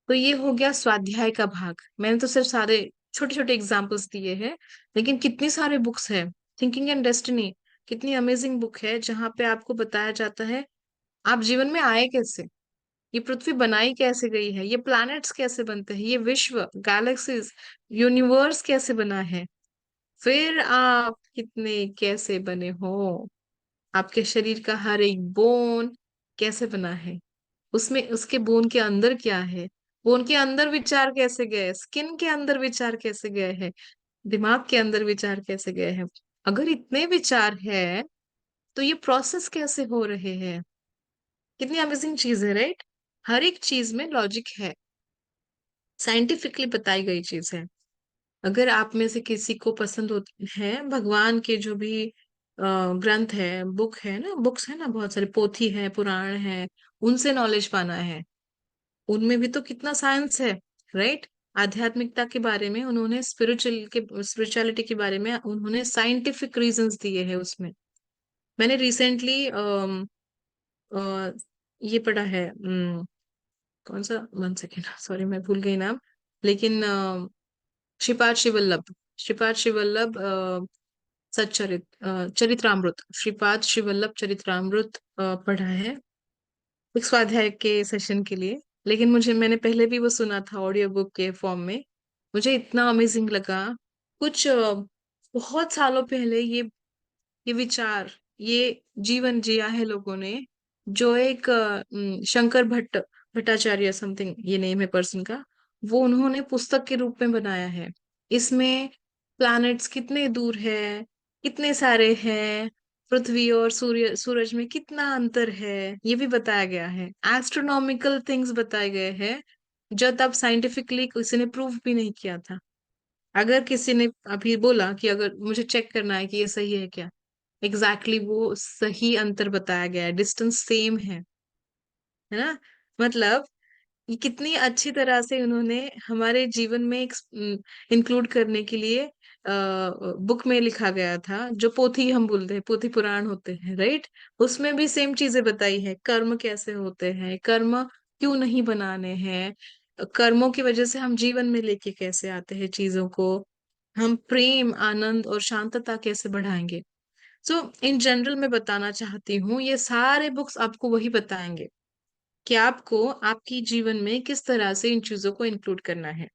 तो ये हो गया स्वाध्याय का भाग। मैंने तो सिर्फ सारे छोटे छोटे एग्जाम्पल्स दिए हैं, लेकिन कितनी सारे बुक्स है। थिंकिंग एंड डेस्टिनी कितनी अमेजिंग बुक है जहाँ पे आपको बताया जाता है आप जीवन में आए कैसे, ये पृथ्वी बनाई कैसे गई है, ये प्लैनेट्स कैसे बनते हैं, ये विश्व गैलेक्सीज यूनिवर्स कैसे बना है, फिर आप कितने कैसे बने हो, आपके शरीर का हर एक बोन कैसे बना है, उसमें उसके बोन के अंदर क्या है, बोन के अंदर विचार कैसे गए, स्किन के अंदर विचार कैसे गए हैं, दिमाग के अंदर विचार कैसे गए हैं। अगर इतने विचार है तो ये प्रोसेस कैसे हो रहे हैं? कितनी अमेजिंग चीज है, राइट? हर एक चीज में लॉजिक है, साइंटिफिकली बताई गई चीज है। अगर आप में से किसी को पसंद होते हैं भगवान के जो भी ग्रंथ है, बुक है ना, बुक्स है ना, बहुत सारे पोथी है, पुराण है, उनसे नॉलेज पाना है, उनमें भी तो कितना साइंस है, राइट? आध्यात्मिकता के बारे में उन्होंने स्पिरिचुअलिटी के बारे में उन्होंने साइंटिफिक रीजंस दिए हैं उसमें। मैंने रिसेंटली ये पढ़ा है, कौन सा, 1 सेकेंड, सॉरी मैं भूल गई नाम, लेकिन श्रीपाद शिवल्लभ, श्रीपाद शिवल्लभ सच्चरित चरित्रामृत, श्रीपाद शिवल्लभ चरित्रामृत पढ़ा है एक स्वाध्याय के सेशन के लिए। लेकिन मैंने पहले भी वो सुना था ऑडियो बुक के फॉर्म में। मुझे इतना अमेजिंग लगा। कुछ बहुत सालों पहले ये विचार, ये जीवन जिया है लोगों ने, जो एक शंकर भट्टाचार्य समथिंग ये नेम है पर्सन का, वो उन्होंने पुस्तक के रूप में बनाया है। इसमें प्लैनेट्स कितने दूर है, कितने सारे हैं, पृथ्वी और सूरज में कितना अंतर है, ये भी बताया गया है। एस्ट्रोनॉमिकल थिंग्स बताए गए हैं जो तब साइंटिफिकली किसी ने प्रूव भी नहीं किया था। अगर किसी ने अभी बोला कि अगर मुझे चेक करना है कि ये सही है क्या, एग्जैक्टली वो सही अंतर बताया गया है, डिस्टेंस सेम है ना? मतलब ये कितनी अच्छी तरह से उन्होंने हमारे जीवन में इंक्लूड करने के लिए बुक में लिखा गया था, जो पोथी हम बोलते हैं, पोथी पुराण होते हैं, राइट? उसमें भी सेम चीजें बताई है, कर्म कैसे होते हैं, कर्म क्यों नहीं बनाने हैं, कर्मों की वजह से हम जीवन में लेके कैसे आते हैं चीजों को, हम प्रेम आनंद और शांतता कैसे बढ़ाएंगे। सो इन जनरल मैं बताना चाहती हूँ ये सारे बुक्स आपको वही बताएंगे कि आपको आपकी जीवन में किस तरह से इन चीजों को इंक्लूड करना है।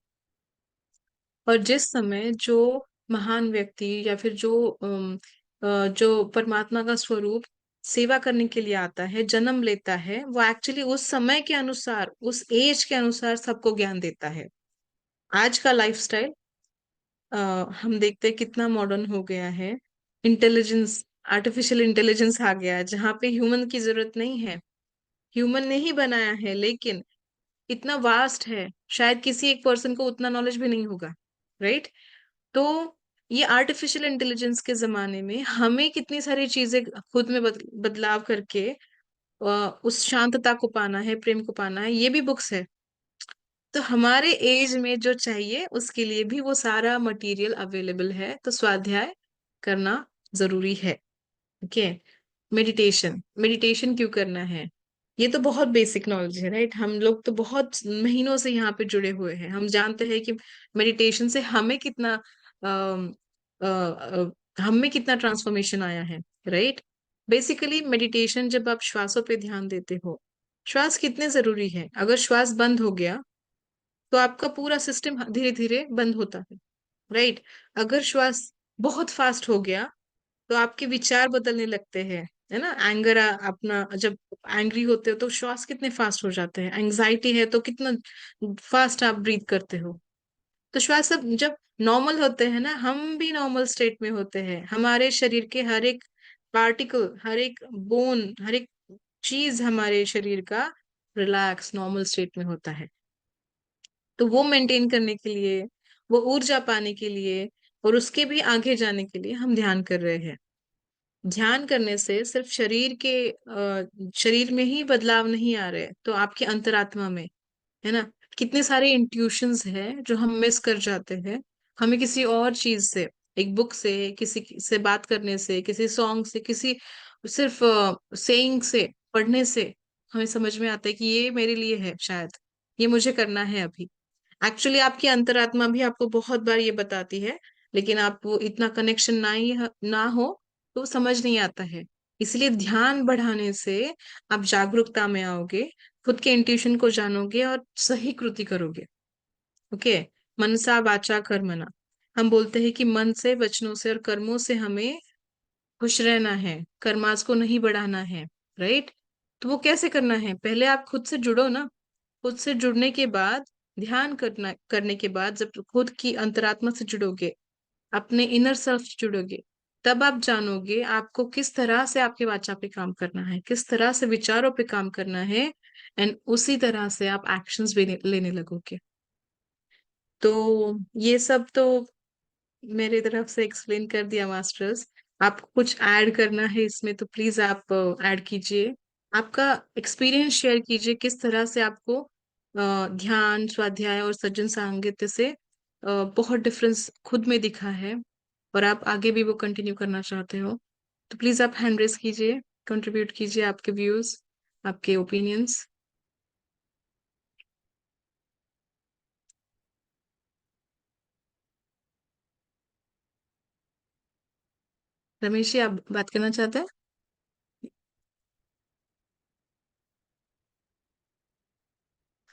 और जिस समय जो महान व्यक्ति या फिर जो परमात्मा का स्वरूप सेवा करने के लिए आता है, जन्म लेता है, वो एक्चुअली उस समय के अनुसार, उस एज के अनुसार सबको ज्ञान देता है। आज का लाइफस्टाइल हम देखते हैं कितना मॉडर्न हो गया है। इंटेलिजेंस, आर्टिफिशियल इंटेलिजेंस आ गया है जहाँ पे ह्यूमन की जरूरत नहीं है। ह्यूमन ने ही बनाया है, लेकिन इतना वास्ट है, शायद किसी एक पर्सन को उतना नॉलेज भी नहीं होगा, राइट? तो ये आर्टिफिशियल इंटेलिजेंस के जमाने में हमें कितनी सारी चीजें खुद में बदलाव करके उस शांतता को पाना है, प्रेम को पाना है, ये भी बुक्स है। तो हमारे एज में जो चाहिए उसके लिए भी वो सारा मटेरियल अवेलेबल है। तो स्वाध्याय करना जरूरी है। ओके। मेडिटेशन, मेडिटेशन क्यों करना है? ये तो बहुत बेसिक नॉलेज है, राइट? हम लोग तो बहुत महीनों से यहाँ पे जुड़े हुए हैं, हम जानते हैं कि मेडिटेशन से हमें कितना अम, हम में कितना ट्रांसफॉर्मेशन आया है, राइट? बेसिकली मेडिटेशन, जब आप श्वासों पे ध्यान देते हो, श्वास कितने जरूरी है। अगर श्वास बंद हो गया तो आपका पूरा सिस्टम धीरे धीरे बंद होता है, राइट? अगर श्वास बहुत फास्ट हो गया तो आपके विचार बदलने लगते हैं, है ना? एंगर, अपना जब एंग्री होते हो तो श्वास कितने फास्ट हो जाते हैं, एंग्जाइटी है तो कितना फास्ट आप ब्रीथ करते हो। तो श्वास सब जब नॉर्मल होते हैं ना, हम भी नॉर्मल स्टेट में होते हैं, हमारे शरीर के हर एक पार्टिकल, हर एक बोन, हर एक चीज हमारे शरीर का रिलैक्स नॉर्मल स्टेट में होता है। तो वो मेंटेन करने के लिए, वो ऊर्जा पाने के लिए और उसके भी आगे जाने के लिए हम ध्यान कर रहे हैं। ध्यान करने से सिर्फ शरीर में ही बदलाव नहीं आ रहे, तो आपकी अंतरात्मा में, है ना, कितने सारे इंट्यूशंस हैं जो हम मिस कर जाते हैं। हमें किसी और चीज से, एक बुक से, किसी से बात करने से, किसी सॉन्ग से, किसी सिर्फ सेइंग से, पढ़ने से हमें समझ में आता है कि ये मेरे लिए है, शायद ये मुझे करना है अभी। एक्चुअली आपकी अंतरात्मा भी आपको बहुत बार ये बताती है, लेकिन आप वो इतना कनेक्शन ना हो तो समझ नहीं आता है। इसलिए ध्यान बढ़ाने से आप जागरूकता में आओगे, खुद के इंट्यूशन को जानोगे और सही कृति करोगे। ओके। मनसा वाचा कर्मणा, हम बोलते हैं कि मन से, वचनों से और कर्मों से हमें खुश रहना है, कर्मास को नहीं बढ़ाना है, राइट? तो वो कैसे करना है? पहले आप खुद से जुड़ो ना। खुद से जुड़ने के बाद, ध्यान करने के बाद, जब खुद की अंतरात्मा से जुड़ोगे, अपने इनर सेल्फ से जुड़ोगे, तब आप जानोगे आपको किस तरह से आपके वाचा पे काम करना है, किस तरह से विचारों पे काम करना है, एंड उसी तरह से आप एक्शंस भी लेने लगोगे। तो ये सब तो मेरे तरफ से एक्सप्लेन कर दिया मास्टर्स। आपको कुछ ऐड करना है इसमें तो प्लीज आप ऐड कीजिए। आपका एक्सपीरियंस शेयर कीजिए, किस तरह से आपको ध्यान, स्वाध्याय और सज्जन सांगित्य से बहुत डिफरेंस खुद में दिखा है, और आप आगे भी वो कंटिन्यू करना चाहते हो। तो प्लीज आप हैंड रेस कीजिए, कंट्रीब्यूट कीजिए आपके व्यूज, आपके ओपिनियंस। रमेश जी, आप बात करना चाहते हैं?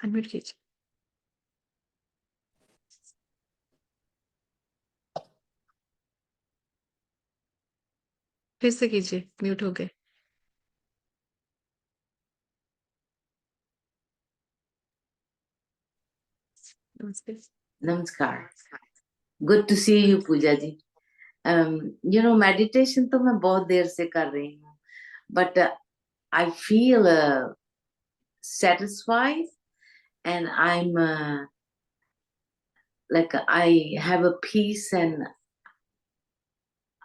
अनम्यूट कीजिए। फिर से कीजिए, म्यूट हो गए। नमस्ते। नमस्कार। Good to see you Puja ji. Meditation तो मैं बहुत देर से कर रही हूँ, but I feel satisfied, and I'm like I have a peace, and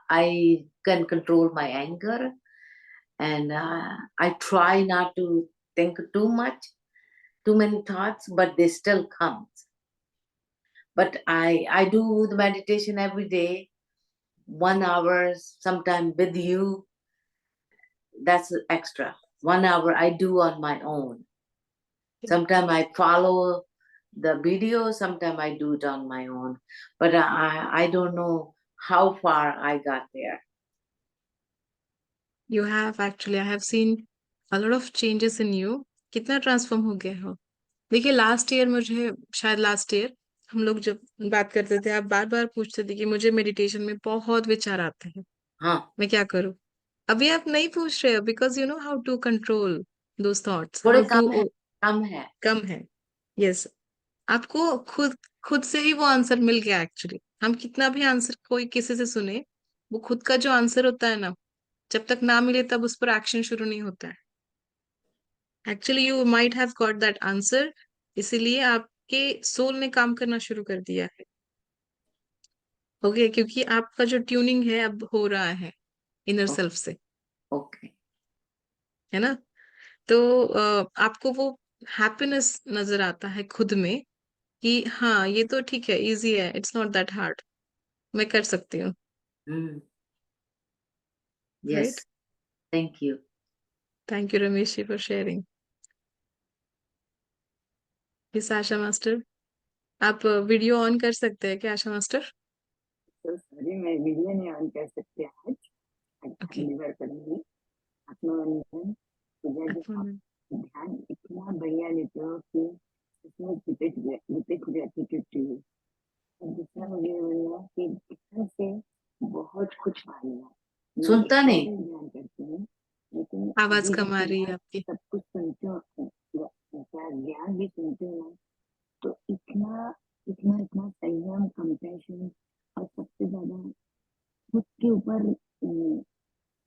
I can control my anger, and I try not to think too many thoughts, but they still come. But I do the meditation every day, 1 hour, sometime with you. That's extra. 1 hour I do on my own. Sometimes I follow the video, sometimes I do it on my own. But I don't know how far I got there. You have actually, I have seen a lot of changes in you. कितना transform हो गया हो। देखिए last year, मुझे शायद last year हम लोग जब बात करते थे, आप बार बार पूछते थे कि मुझे मेडिटेशन में बहुत विचार आते हैं, हाँ, मैं क्या करूं। अभी आप नहीं पूछ रहे हो, because you know how to control those thoughts, थोड़े हाउ कम है, टू कम है। कम है। यस, आपको खुद खुद से ही वो आंसर मिल गया एक्चुअली। हम कितना भी आंसर कोई किसी से सुने, वो खुद का जो आंसर होता है ना, जब तक ना मिले तब उस पर एक्शन शुरू नहीं होता है। Actually you might have got that answer, इसीलिए आपके सोल ने काम करना शुरू कर दिया है। ओके, क्योंकि आपका जो ट्यूनिंग है अब हो रहा है इनर सेल्फ से, ओके। है ना? तो आपको वो हैप्पीनेस नजर आता है खुद में कि हाँ, ये तो ठीक है, इजी है, इट्स नॉट दैट हार्ड, मैं कर सकती हूँ, yes, right? Thank you. Thank you Ramesh ji for sharing. Yes Asha master, आप वीडियो ऑन कर सकते हैं क्या आशा मास्टर? तो सॉरी, मैं वीडियो नहीं ऑन कर सकती आज। ओके। अगली बार करूंगी। आत्मवंदन पूजा जी, आप आप ध्यान इतना बढ़िया लेते हो कि उसमें रिपीट रेपिटेटिव है। और दूसरा मुझे ये बोलना है कि ध्यान से बहुत कुछ मालूम है। मैं सुनता नहीं। ऐसे ध्यान करती हूँ, लेकिन आवाज अभी जब कम आ रही है तुम्हारा आपकी। सब कुछ सुनती हूँ, क्या ज्ञान भी सुनती हूँ ना, तो इतना इतना इतना संयम, कंपैशन, और सबसे ज्यादा खुद के ऊपर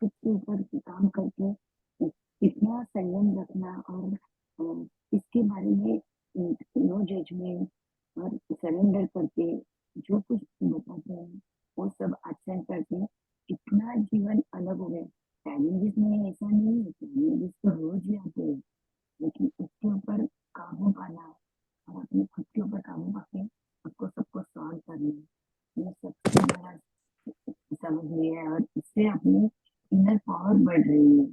खुद के ऊपर काम करके इतना संयम रखना, और इसके बारे में नो जजमेंट, और सरेंडर करके जो कुछ बताते हैं वो सब आचरण करके इतना जीवन अलग हो गया। चैलेंजेस में ऐसा नहीं है, चैलेंजेस तो रोज ही आते हैं, लेकिन उसके ऊपर काबू पाना और अपने खुद के ऊपर काबू पाके सबको सबको सॉल्व करना, ये सबसे बड़ा समझ लिया है। और इससे अपनी इनर पावर बढ़ रही है,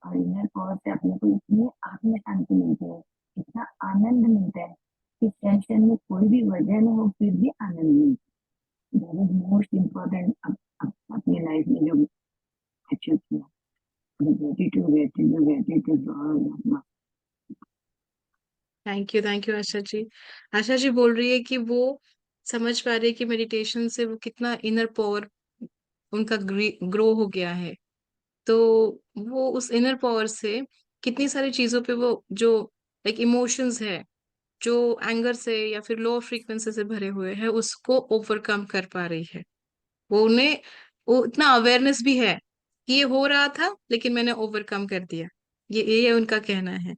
और इनर पावर से अपने को इतनी आत्म शांति मिलती है, इतना आनंद मिलता है कि टेंशन में कोई भी वजह न हो फिर भी आनंद मिलता है। दैट इज मोस्ट इम्पोर्टेंट अपनी लाइफ में जो अचीव किया। Gratitude gratitude gratitude. Thank you Asha ji. Asha ji बोल रही है कि वो समझ पा रही है कि मेडिटेशन से वो कितना इनर पावर उनका ग्रो हो गया है। तो वो उस इनर पावर से कितनी सारी चीजों पे वो जो लाइक इमोशंस है, जो एंगर से या फिर लो फ्रीक्वेंसी से भरे हुए हैं, उसको ओवरकम कर पा रही है। वो उन्हें वो इतना अवेयरनेस भी है कि ये हो रहा था लेकिन मैंने ओवरकम कर दिया। ये उनका कहना है।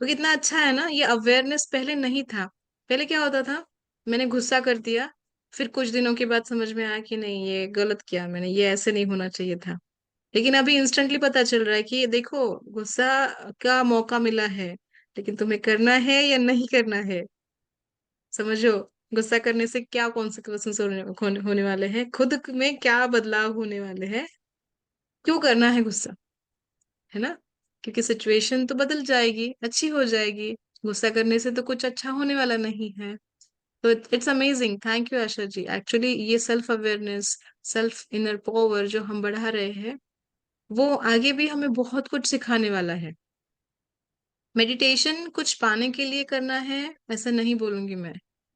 तो कितना अच्छा है ना, ये अवेयरनेस पहले नहीं था। पहले क्या होता था, मैंने गुस्सा कर दिया, फिर कुछ दिनों के बाद समझ में आया कि नहीं ये गलत किया मैंने, ये ऐसे नहीं होना चाहिए था। लेकिन अभी इंस्टेंटली पता चल रहा है कि ये देखो, गुस्सा का मौका मिला है, लेकिन तुम्हें करना है या नहीं करना है। समझो, गुस्सा करने से क्या कॉन्सिक्वेंसेस होने वाले हैं, खुद में क्या बदलाव होने वाले हैं, क्यों करना है गुस्सा, है ना? क्योंकि सिचुएशन तो बदल जाएगी, अच्छी हो जाएगी। गुस्सा करने से तो कुछ अच्छा होने वाला नहीं है। तो it's amazing, thank you Asha ji. Actually ये self awareness, self inner power जो हम बढ़ा रहे हैं, वो आगे भी हमें बहुत कुछ सिखाने वाला है। मेडिटेशन कुछ पाने के लिए करना है ऐसा नहीं बोलूंगी मैं।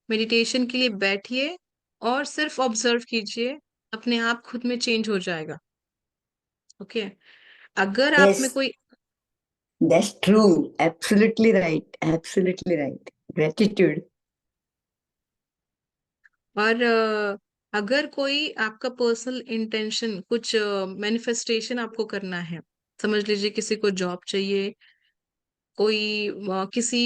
मेडिटेशन के लिए बैठिए और सिर्फ ऑब्जर्व कीजिए, अपने आप खुद में चेंज हो जाएगा। ओके। अगर आप में Yes, कोई that's true. Absolutely right. Absolutely right. Gratitude. और अगर कोई आपका पर्सनल इंटेंशन कुछ मैनिफेस्टेशन आपको करना है, समझ लीजिए किसी को जॉब चाहिए, कोई किसी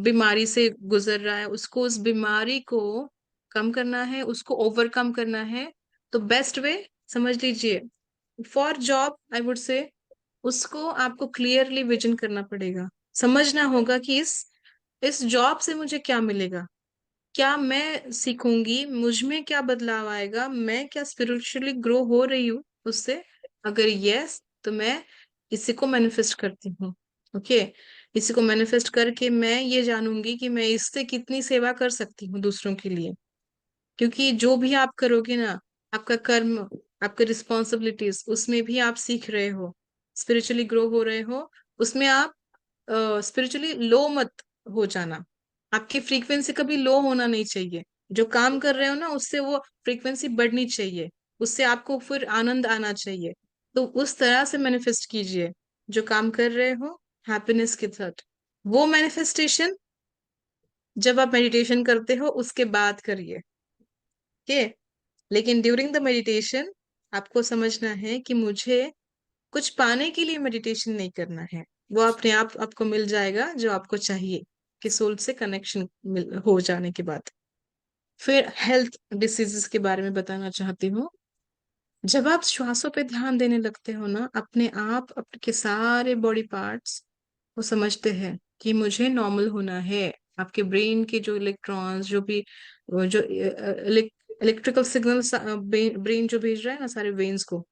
बीमारी से गुजर रहा है, उसको उस बीमारी को कम करना है, उसको ओवरकम करना है, तो बेस्ट वे समझ लीजिए for job I would say, उसको आपको क्लियरली विजन करना पड़ेगा। समझना होगा कि इस जॉब से मुझे क्या मिलेगा, क्या मैं सीखूंगी, मुझ में क्या बदलाव आएगा, मैं क्या स्पिरिचुअली ग्रो हो रही हूँ उससे। अगर यस, तो मैं इसी को मैनिफेस्ट करती हूँ। ओके। इसी को मैनिफेस्ट करके मैं ये जानूंगी कि मैं इससे कितनी सेवा कर सकती हूँ दूसरों के लिए। क्योंकि जो भी आप करोगे ना, आपका कर्म, आपके रिस्पॉन्सिबिलिटीज, उसमें भी आप सीख रहे हो, स्पिरिचुअली ग्रो हो रहे हो। उसमें आप स्पिरिचुअली लो मत हो जाना। आपकी फ्रीक्वेंसी कभी लो होना नहीं चाहिए। जो काम कर रहे हो ना, उससे वो फ्रीक्वेंसी बढ़नी चाहिए, उससे आपको फिर आनंद आना चाहिए। तो उस तरह से मैनिफेस्ट कीजिए जो काम कर रहे हो, हैप्पीनेस के साथ। वो मैनिफेस्टेशन जब आप मेडिटेशन करते हो उसके बाद करिए। ओके। लेकिन ड्यूरिंग द मेडिटेशन आपको समझना है कि मुझे कुछ पाने के लिए मेडिटेशन नहीं करना है। वो अपने आप आपको मिल जाएगा जो आपको चाहिए, कि सोल से कनेक्शन हो जाने के बाद। फिर हेल्थ डिसीजेस के बारे में बताना चाहती हूँ। जब आप श्वासों पे ध्यान देने लगते हो ना, अपने आप आपके सारे बॉडी पार्ट्स वो समझते हैं कि मुझे नॉर्मल होना है। आपके ब्रेन के जो इलेक्ट्रॉन्स, जो भी वो जो इलेक्ट्रिकल सिग्नल ब्रेन जो भेज रहा है ना सारे वेन्स को,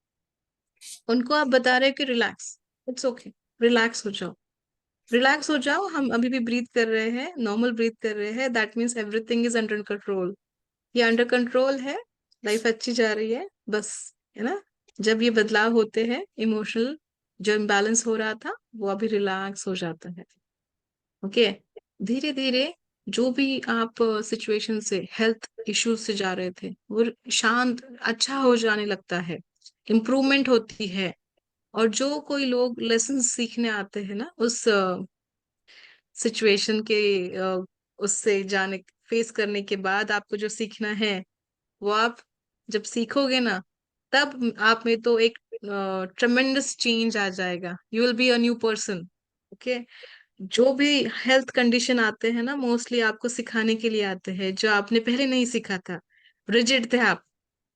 उनको आप बता रहे हो कि रिलैक्स, इट्स ओके, रिलैक्स हो जाओ। रिलैक्स हो जाओ, हम अभी भी ब्रीथ कर रहे हैं, नॉर्मल ब्रीथ कर रहे हैं, that means everything is under control. ये अंडर कंट्रोल है, लाइफ अच्छी जा रही है, बस, है ना। जब ये बदलाव होते हैं इमोशनल, जो इम्बैलेंस हो रहा था वो अभी रिलैक्स हो जाता है। ओके, धीरे धीरे जो भी आप सिचुएशन से, हेल्थ इश्यूज से जा रहे थे, वो शांत, अच्छा हो जाने लगता है, इम्प्रूवमेंट होती है। और जो कोई लोग लेसन सीखने आते हैं ना उस सिचुएशन के, उससे जाने, फेस करने के बाद आपको जो सीखना है, वो आप जब सीखोगे ना, तब आप में तो एक ट्रमेंडस चेंज आ जाएगा, you will be a new person. Okay, जो भी हेल्थ कंडीशन आते हैं ना, मोस्टली आपको सिखाने के लिए आते हैं, जो आपने पहले नहीं सीखा था। रिजिड थे आप,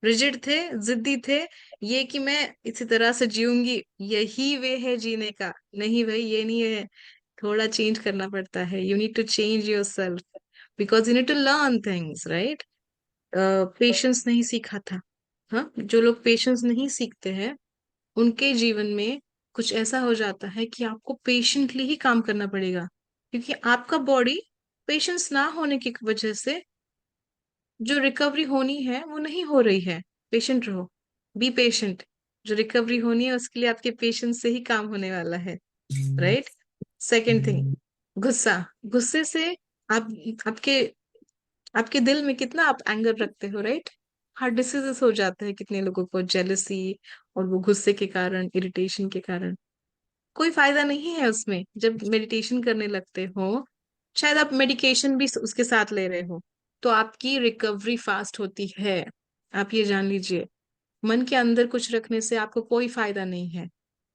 रिजिड थे, जिद्दी थे, ये कि मैं इसी तरह से जीऊंगी, यही वे है जीने का। नहीं भाई, ये नहीं है, थोड़ा चेंज करना पड़ता है, you need to change yourself, because you need to learn things, right. Patience नहीं सीखा था। हाँ, जो लोग पेशेंस नहीं सीखते हैं, उनके जीवन में कुछ ऐसा हो जाता है कि आपको पेशेंटली ही काम करना पड़ेगा, क्योंकि आपका बॉडी पेशेंस ना होने की वजह से जो रिकवरी होनी है वो नहीं हो रही है। पेशेंट रहो, बी पेशेंट। जो रिकवरी होनी है उसके लिए आपके पेशेंस से ही काम होने वाला है, राइट। सेकेंड थिंग, गुस्सा। गुस्से से आप, आपके आपके दिल में कितना आप एंगर रखते हो, राइट। हार्ट डिसीजेस हो जाते हैं कितने लोगों को, जेलसी, और वो गुस्से के कारण, इरिटेशन के कारण। कोई फायदा नहीं है उसमें। जब मेडिटेशन करने लगते हो, शायद आप मेडिकेशन भी उसके साथ ले रहे हो, तो आपकी रिकवरी फास्ट होती है। आप ये जान लीजिए, मन के अंदर कुछ रखने से आपको कोई फायदा नहीं है।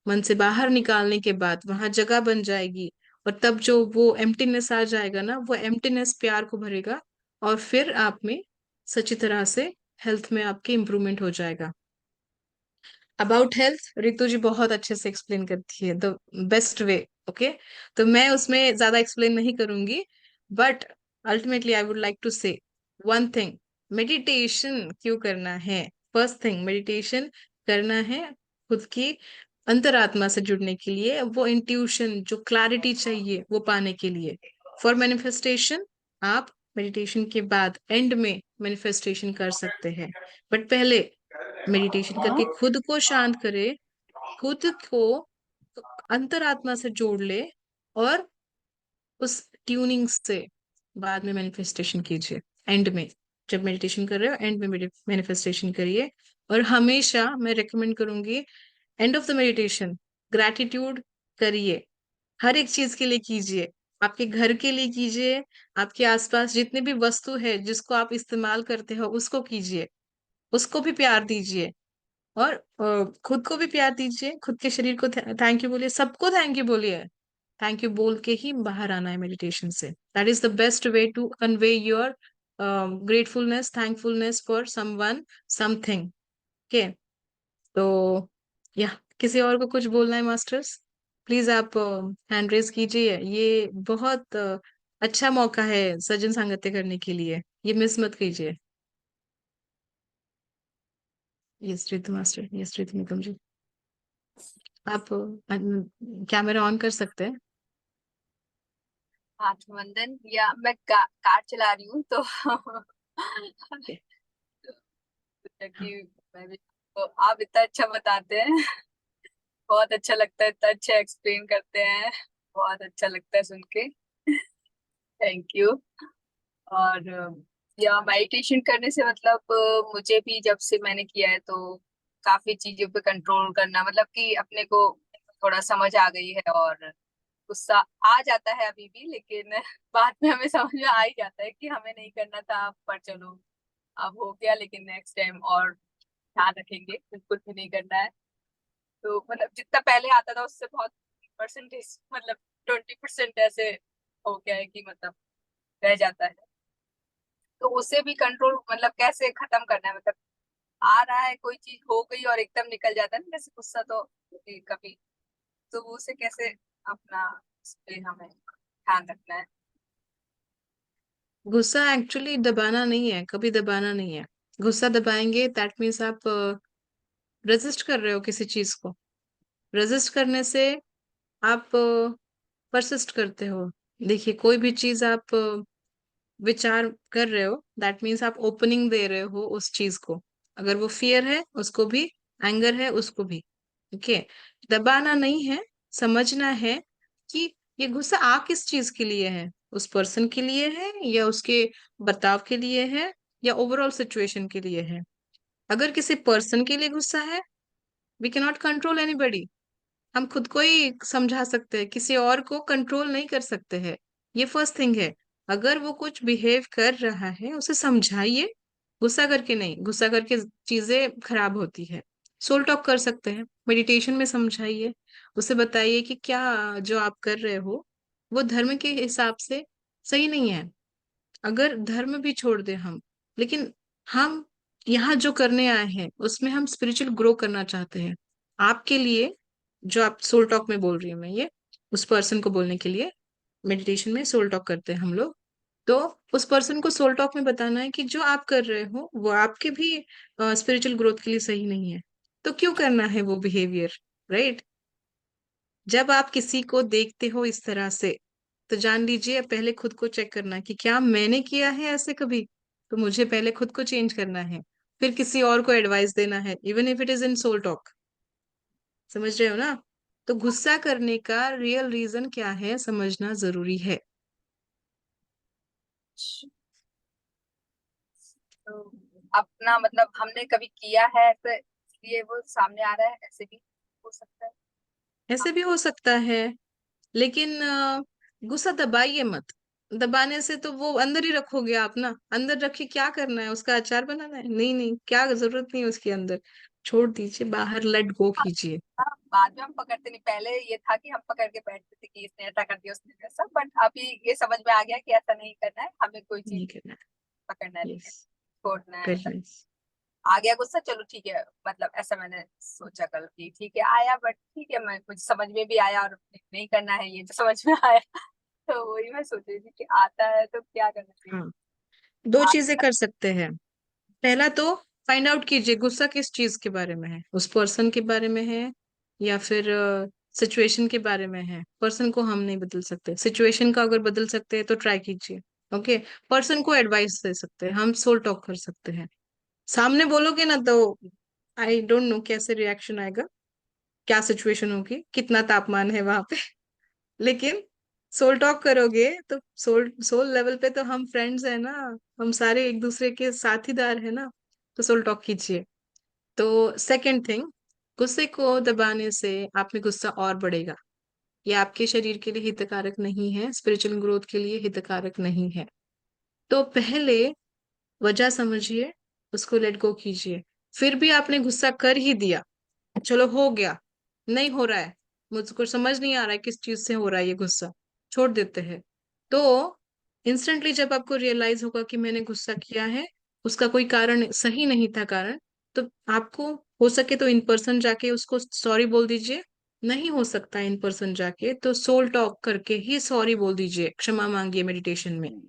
मन से बाहर निकालने के बाद वहां जगह बन जाएगी, और तब जो वो एम्प्टीनेस आ जाएगा ना, वो एम्प्टीनेस प्यार को भरेगा, और फिर आप में सच्ची तरह से हेल्थ में आपके इम्प्रूवमेंट हो जाएगा। अबाउट हेल्थ रितु जी बहुत अच्छे से एक्सप्लेन करती है, द बेस्ट वे। ओके, तो मैं उसमें ज्यादा एक्सप्लेन नहीं करूंगी, but ultimately I would like to say one thing. Meditation क्यों करना है? फर्स्ट थिंग, मेडिटेशन करना है खुद की अंतरात्मा से जुड़ने के लिए, वो इंट्यूशन, जो क्लैरिटी चाहिए वो पाने के लिए। फॉर मैनिफेस्टेशन, आप मेडिटेशन के बाद एंड में मैनिफेस्टेशन कर सकते हैं, बट पहले मेडिटेशन करके खुद को शांत करे, खुद को अंतरात्मा से जोड़ ले, और उस ट्यूनिंग से बाद में मैनिफेस्टेशन कीजिए। एंड में, जब मेडिटेशन कर रहे हो एंड में मैनिफेस्टेशन करिए। और हमेशा मैं रेकमेंड करूंगी, end of the meditation gratitude करिए, हर एक चीज के लिए कीजिए। आपके घर के लिए कीजिए, आपके आसपास जितने भी वस्तु है जिसको आप इस्तेमाल करते हो उसको कीजिए, उसको भी प्यार दीजिए। और खुद को भी प्यार दीजिए, खुद के शरीर को थैंक यू बोलिए, सबको थैंक यू बोलिए। थैंक यू बोल के ही बाहर आना है मेडिटेशन से। That is the best way to convey your gratefulness, thankfulness for someone, something. Okay, तो या किसी और को कुछ बोलना है मास्टर्स, प्लीज आप हैंड रेज कीजिए। ये बहुत अच्छा मौका है सज्जन संगत्य करने के लिए, ये मिस मत कीजिए। Yes Ritu master, yes Ritu Nikam ji, आप कैमरा ऑन कर सकते हैं। हाथ वंदन, या मैं कार चला रही हूँ तो कि मैं भी, तो आप इतना अच्छा बताते हैं, बहुत अच्छा लगता है, इतना अच्छा एक्सप्लेन करते हैं, बहुत अच्छा लगता है सुन के। Thank you. और या मेडिटेशन करने से मतलब मुझे भी जब से मैंने किया है तो काफी चीजों पे कंट्रोल करना, मतलब कि अपने को थोड़ा समझ आ गई है। और गुस्सा आ जाता है अभी भी, लेकिन बाद में हमें समझ में आ ही जाता है कि हमें नहीं करना था, पर चलो अब हो गया, लेकिन नेक्स्ट टाइम और ध्यान रखेंगे, बिल्कुल भी नहीं करना है। तो मतलब जितना पहले आता था उससे बहुत परसेंटेज, मतलब 20% ऐसे हो गया है कि मतलब रह जाता है। तो उसे भी कंट्रोल मतलब कैसे खत्म करना है, मतलब आ रहा है कोई चीज हो गई और एकदम निकल जाता है ना, जैसे गुस्सा, तो कभी, तो वो उसे कैसे अपना, इस पे हमें ध्यान रखना है। गुस्सा एक्चुअली दबाना नहीं है, कभी दबाना नहीं है। गुस्सा दबाएंगे दैट मीन्स आप रेजिस्ट कर रहे हो किसी चीज को। रेजिस्ट करने से आप परसिस्ट करते हो। देखिए, कोई भी चीज आप विचार कर रहे हो, दैट मीन्स आप ओपनिंग दे रहे हो उस चीज को। अगर वो फियर है उसको भी, एंगर है उसको भी। ओके, दबाना नहीं है, समझना है कि ये गुस्सा आ किस चीज के लिए है। उस पर्सन के लिए है, या उसके बर्ताव के लिए है, या ओवरऑल सिचुएशन के लिए है। अगर किसी पर्सन के लिए गुस्सा है, we can not control anybody. हम खुद को ही समझा सकते हैं, किसी और को कंट्रोल नहीं कर सकते हैं। ये फर्स्ट थिंग है। अगर वो कुछ बिहेव कर रहा है, उसे समझाइए। गुस्सा करके नहीं, गुस्सा करके चीजें खराब होती है। सोल टॉक कर सकते हैं, मेडिटेशन में समझाइए। उसे बताइए कि क्या जो आप कर रहे हो वो धर्म के हिसाब से सही नहीं है। अगर धर्म भी छोड़ दे हम, लेकिन हम यहाँ जो करने आए हैं उसमें हम स्पिरिचुअल ग्रो करना चाहते हैं। आपके लिए, जो आप सोल टॉक में बोल रही हूँ मैं, ये उस पर्सन को बोलने के लिए मेडिटेशन में सोल टॉक करते हैं हम लोग। तो उस पर्सन को सोल टॉक में बताना है कि जो आप कर रहे हो वो आपके भी स्पिरिचुअल ग्रोथ के लिए सही नहीं है। तो क्यों करना है वो बिहेवियर, राइट? जब आप किसी को देखते हो इस तरह से, तो जान लीजिए पहले खुद को चेक करना कि क्या मैंने किया है ऐसे कभी। तो मुझे पहले खुद को चेंज करना है, फिर किसी और को एडवाइस देना है, even if it is in soul talk. समझ रहे हो ना? तो गुस्सा करने का रियल रीजन क्या है समझना जरूरी है। तो अपना मतलब हमने कभी किया है तो इसलिए वो सामने आ रहा है, ऐसे भी हो सकता है। ऐसे भी हो सकता है, लेकिन गुस्सा दबाइए मत। दबाने से तो वो अंदर ही रखोगे आप ना। अंदर रख के क्या करना है? उसका अचार बनाना है? नहीं नहीं, क्या जरूरत नहीं है उसके अंदर। छोड़ दीजिए, बाहर लेट गो कीजिए। हाँ, बाद में हम पकड़ते नहीं, पहले ये था कि हम पकड़ के बैठते थे कि इसने ऐसा कर दिया उसने वैसा, बट अभी ये समझ में आ गया कि ऐसा नहीं करना है, हमें कोई चीज नहीं करना पकड़ना नहीं है, है, यस, छोड़ना है। करना। आ गया गुस्सा, चलो ठीक है, मतलब ऐसा मैंने सोचा कल कि ठीक है आया, बट ठीक है, मैं कुछ समझ में भी आया और नहीं करना है ये जो समझ में आया। तो वही मैं सोच रही थी कि आता है तो क्या करना चाहिए। हाँ, दो आ, चीजें कर सकते हैं। पहला तो फाइंड आउट कीजिए गुस्सा किस चीज के बारे में है। उस पर्सन के बारे में है, या फिर सिचुएशन के बारे में है। पर्सन को हम नहीं बदल सकते, सिचुएशन का अगर बदल सकते हैं तो ट्राई कीजिए। ओके, पर्सन को एडवाइस दे सकते हैं, हम सोल टॉक कर सकते हैं। सामने बोलोगे ना तो आई डोंट नो कैसे रिएक्शन आएगा, क्या सिचुएशन होगी, कितना तापमान है वहां पे। लेकिन सोल टॉक करोगे तो सोल सोल लेवल पे तो हम फ्रेंड्स हैं ना। हम सारे एक दूसरे के साथीदार हैं ना। तो सोल टॉक कीजिए। तो सेकंड थिंग, गुस्से को दबाने से आप में गुस्सा और बढ़ेगा। ये आपके शरीर के लिए हितकारक नहीं है, स्पिरिचुअल ग्रोथ के लिए हितकारक नहीं है। तो पहले वजह समझिए, उसको लेट गो कीजिए। फिर भी आपने गुस्सा कर ही दिया, चलो हो गया, नहीं हो रहा है, मुझको समझ नहीं आ रहा है किस चीज से हो रहा है ये गुस्सा, छोड़ देते हैं। तो इंस्टेंटली जब आपको रियलाइज होगा कि मैंने गुस्सा किया है, उसका कोई कारण सही नहीं था कारण, तो आपको हो सके तो इन पर्सन जाके उसको सॉरी बोल दीजिए। नहीं हो सकता इन पर्सन जाके, तो सोल टॉक करके ही सॉरी बोल दीजिए, क्षमा मांगिए मेडिटेशन में।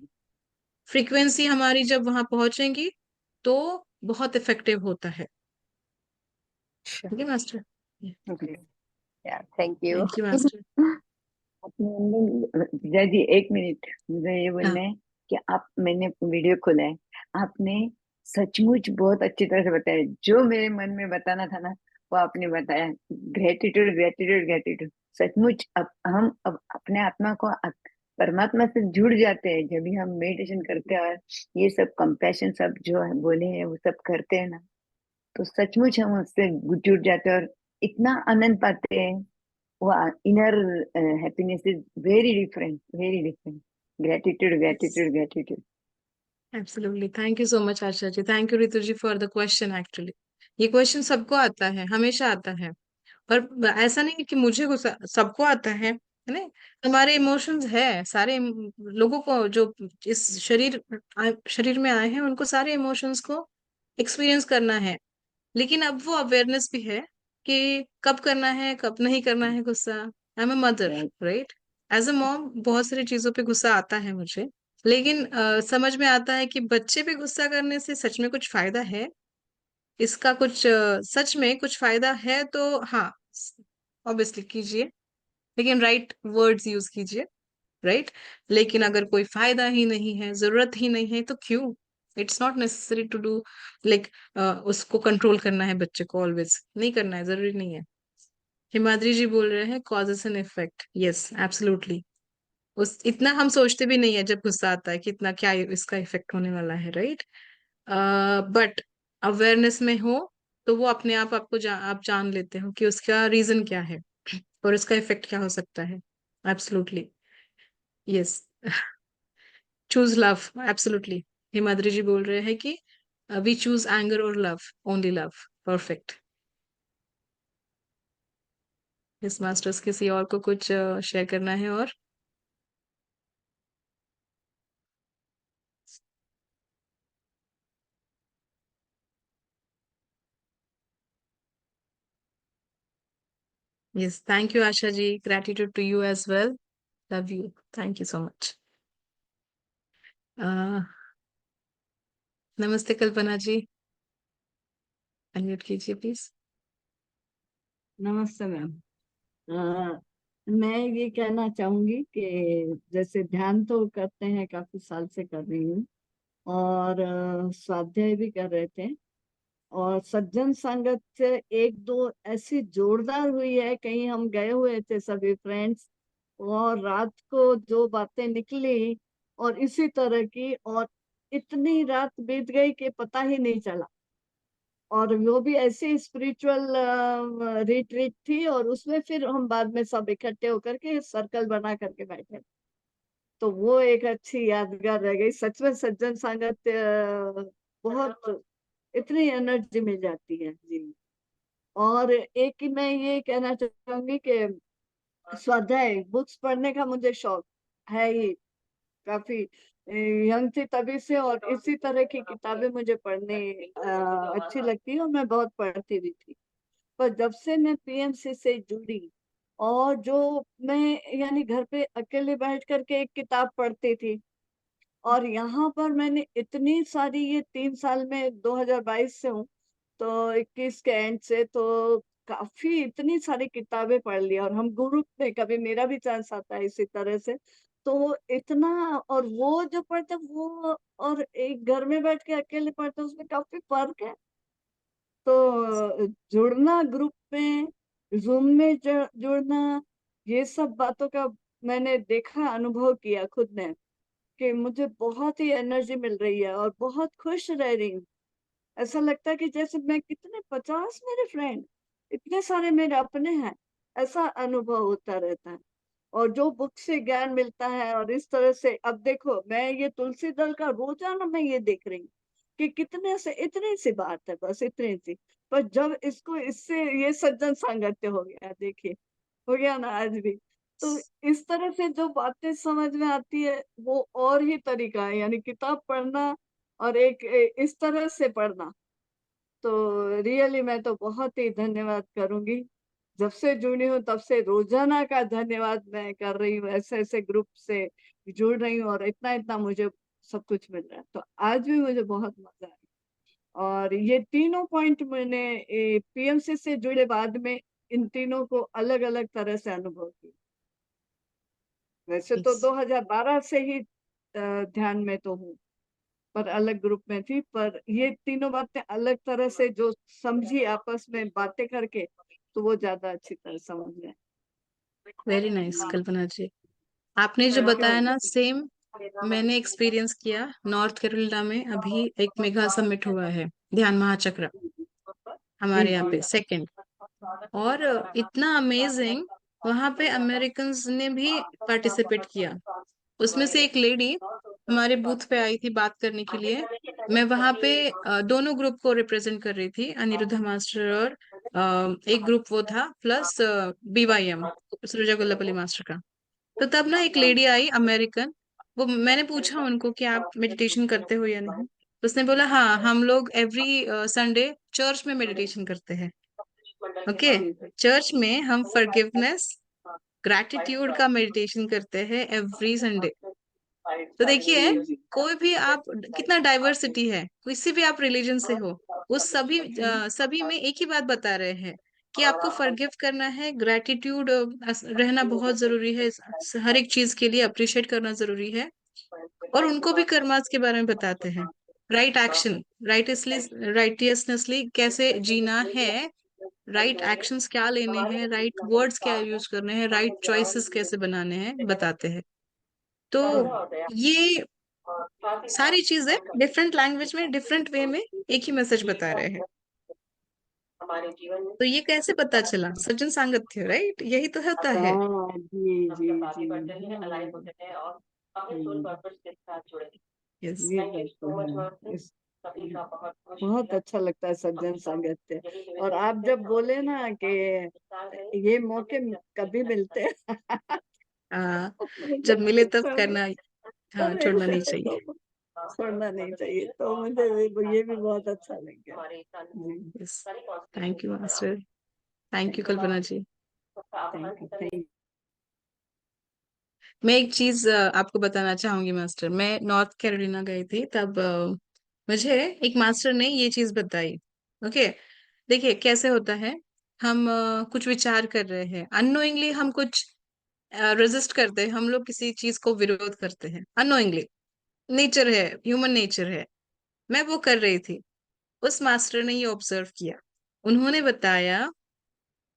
फ्रीक्वेंसी हमारी जब वहां पहुंचेगी तो बहुत इफेक्टिव होता है। ठीक है master? Thank you. Thank you master. जीजा जी, एक मिनट, मुझे ये हाँ, बोलना है कि आप, मैंने वीडियो खोला है, आपने सचमुच बहुत अच्छी तरह से बताया। जो मेरे मन में बताना था ना, वो आपने बताया। Gratitude gratitude gratitude. सचमुच अब हम अब अपने आत्मा को परमात्मा से जुड़ जाते हैं जब भी हम मेडिटेशन करते हैं और ये सब कंपैशन सब जो है बोले हैं वो सब करते हैं ना, तो सचमुच हम उससे जुड़ जाते हैं और इतना आनंद पाते हैं। वो inner happiness is very different, very different. Gratitude, gratitude, gratitude. Absolutely, thank you so much Asha ji, thank you Ritu ji for the question. Actually ये क्वेश्चन सबको आता है, हमेशा आता है। और ऐसा नहीं है कि मुझे गुस्सा, सबको आता है ना। हमारे इमोशंस है सारे लोगों को, जो इस शरीर में आए हैं उनको सारे इमोशंस को एक्सपीरियंस करना है। लेकिन अब वो अवेयरनेस भी है कि कब करना है कब नहीं करना है गुस्सा। I am a mother, Right. Right? As a mom बहुत सारी चीजों पे गुस्सा आता है मुझे। लेकिन समझ में आता है कि बच्चे पे गुस्सा करने से सच में कुछ फायदा है। इसका कुछ सच में कुछ फायदा है तो हाँ, ऑब्वियसली कीजिए। लेकिन राइट वर्ड्स यूज कीजिए, राइट। लेकिन अगर कोई फायदा ही नहीं है, जरूरत ही नहीं है, तो क्यों? It's not necessary to do like उसको कंट्रोल करना है बच्चे को, ऑलवेज नहीं करना है, जरूरी नहीं है। हिमाद्री जी बोल रहे हैं causes and effect, yes absolutely. उस इतना हम सोचते भी नहीं है जब गुस्सा आता है कि इतना क्या इसका इफेक्ट होने वाला है, राइट। बट अवेयरनेस में हो तो वो अपने आप आपको आप जान लेते हो कि उसका रीजन क्या है और उसका इफेक्ट क्या हो सकता है। Absolutely, yes. Choose love, absolutely. Himadri ji बोल रहे हैं कि वी चूज एंगर और लव, ओनली लव। परफेक्ट। इस मास्टर्स किसी और को कुछ शेयर करना है? और yes, thank you Asha ji, gratitude to you as well, love you, thank you so much. नमस्ते कल्पना जी, अनम्यूट कीजिए प्लीज। नमस्ते मैम। मैं ये कहना चाहूंगी कि जैसे ध्यान तो करते हैं, काफी साल से कर रही हूँ, और स्वाध्याय भी कर रहे थे, और सज्जन संगत से एक दो ऐसी जोरदार हुई है, कहीं हम गए हुए थे सभी फ्रेंड्स, और रात को जो बातें निकली और इसी तरह की, और इतनी रात बीत गई कि पता ही नहीं चला। और वो भी ऐसी स्पिरिचुअल रिट्रीट थी, और उसमें फिर हम बाद में सब इकट्ठे होकर के सर्कल बना करके बैठे। तो वो एक अच्छी यादगार रह गई। सच में सज्जन संगत बहुत, इतनी एनर्जी मिल जाती है जी। और एक ही मैं ये कहना चाहूंगी कि स्वाध्याय बुक्स पढ़ने का मुझे शौक है ही, काफी यंग थी तभी से, और इसी तरह की किताबें मुझे पढ़ने अच्छी लगती है, और मैं बहुत पढ़ती भी थी। पर जब से मैं पीएमसी से जुड़ी, और जो मैं यानी घर पे अकेले बैठ करके एक किताब पढ़ती थी, और यहाँ पर मैंने इतनी सारी, ये 3 साल में 2022 से हूँ, तो 21 के एंड से, तो काफी इतनी सारी किताबें पढ़ ली। और हम ग्रुप में कभी मेरा भी चांस आता है इसी तरह से, तो इतना, और वो जो पढ़ते वो और एक घर में बैठ के अकेले पढ़ते, उसमें काफी फर्क है। तो जुड़ना ग्रुप में, जूम में जुड़ना, ये सब बातों का मैंने देखा, अनुभव किया खुद ने, कि मुझे बहुत ही एनर्जी मिल रही है और बहुत खुश रह रही हूँ। ऐसा लगता है कि जैसे मैं कितने 50 मेरे फ्रेंड, इतने सारे मेरे अपने हैं, ऐसा अनुभव होता रहता है। और जो बुक से ज्ञान मिलता है, और इस तरह से अब देखो, मैं ये तुलसी दल का रोजाना मैं ये देख रही हूँ कि कितने से, इतनी सी बात है, बस इतनी सी, पर जब इसको इससे ये सज्जन सांगत्य हो गया, देखिए, हो गया ना आज भी। तो इस तरह से जो बातें समझ में आती है, वो और ही तरीका है, यानी किताब पढ़ना और एक इस तरह से पढ़ना। तो रियली मैं तो बहुत ही धन्यवाद करूंगी। जब से जुड़ी हूँ तब से रोजाना का धन्यवाद मैं कर रही हूँ, ऐसे ऐसे ग्रुप से जुड़ रही हूँ, और इतना इतना मुझे सब कुछ मिल रहा है। तो आज भी मुझे बहुत मजा आया। और ये तीनों पॉइंट मैंने पीएमसी से जुड़े बाद में इन तीनों को अलग अलग तरह से अनुभव किया। वैसे तो 2012 से ही ध्यान में तो हूँ, पर अलग ग्रुप में थी, पर ये तीनों बातें अलग तरह से जो समझी आपस में बातें करके, तो वो ज्यादा अच्छी तरह समझ में। वेरी नाइस कल्पना जी, आपने जो बताया ना, सेम मैंने एक्सपीरियंस किया। नॉर्थ कैरोलिना में अभी एक मेगा समिट हुआ है, ध्यान महाचक्र, जी हमारे यहाँ जी पे सेकंड। और इतना अमेजिंग, वहां पे अमेरिकन ने भी पार्टिसिपेट किया। उसमें से एक लेडी हमारे बूथ पे आई थी बात करने के लिए। मैं वहां पे दोनों ग्रुप को रिप्रेजेंट कर रही थी, अनिरुद्ध मास्टर और एक ग्रुप वो था, प्लस बीवाईएम, सुरजा गोल्लापल्ली मास्टर का। तो तब ना एक लेडी आई अमेरिकन, वो मैंने पूछा उनको कि आप मेडिटेशन करते हो या नहीं। उसने बोला हाँ, हम लोग एवरी संडे चर्च में मेडिटेशन करते हैं। ओके, चर्च में हम फॉरगिवनेस, ग्रैटिट्यूड का मेडिटेशन करते हैं एवरी संडे। तो देखिए, कोई भी आप, कितना डाइवर्सिटी है, किसी भी आप रिलीजन से हो, वो सभी सभी में एक ही बात बता रहे हैं कि आपको फॉरगिव करना है, ग्रैटिट्यूड रहना बहुत जरूरी है, हर एक चीज के लिए अप्रिशिएट करना जरूरी है। और उनको भी कर्मास के बारे में बताते हैं, राइट एक्शन, राइटियसनेसली कैसे जीना है, राइट एक्शंस क्या लेने हैं, राइट वर्ड्स क्या यूज करने हैं, राइट चॉइसेस कैसे बनाने हैं, बताते हैं। तो ये सारी चीजें डिफरेंट लैंग्वेज में, डिफरेंट वे में एक ही मैसेज बता रहे हैं। तो ये कैसे पता चला? सज्जन सांगत्य, राइट, यही तो होता है। हाँ जी जी जी यस। ये बात तो है। बहुत अच्छा लगता है सज्जन सांगत्य। और आप जब बोले ना कि ये मौके कभी मिलते हैं हाँ, तो मुझे जब मिले तब छोड़- करना, हाँ, अरे छोड़ना नहीं चाहिए। तो छोड़ना नहीं चाहिए, तो मुझे ये भी बहुत अच्छा लग गया जी। Yes, thank you master, thank you Kalpana ji. Thank मैं एक चीज आपको बताना चाहूंगी मास्टर। मैं नॉर्थ कैरोलिना गई थी, तब मुझे एक मास्टर ने ये चीज बताई। ओके, देखिए कैसे होता है, हम कुछ विचार कर रहे हैं, अननोइंगली हम कुछ रेजिस्ट करते हैं, हम लोग किसी चीज को विरोध करते हैं अननोइंगली, नेचर है, ह्यूमन नेचर है। मैं वो कर रही थी, उस मास्टर ने ये ऑब्जर्व किया, उन्होंने बताया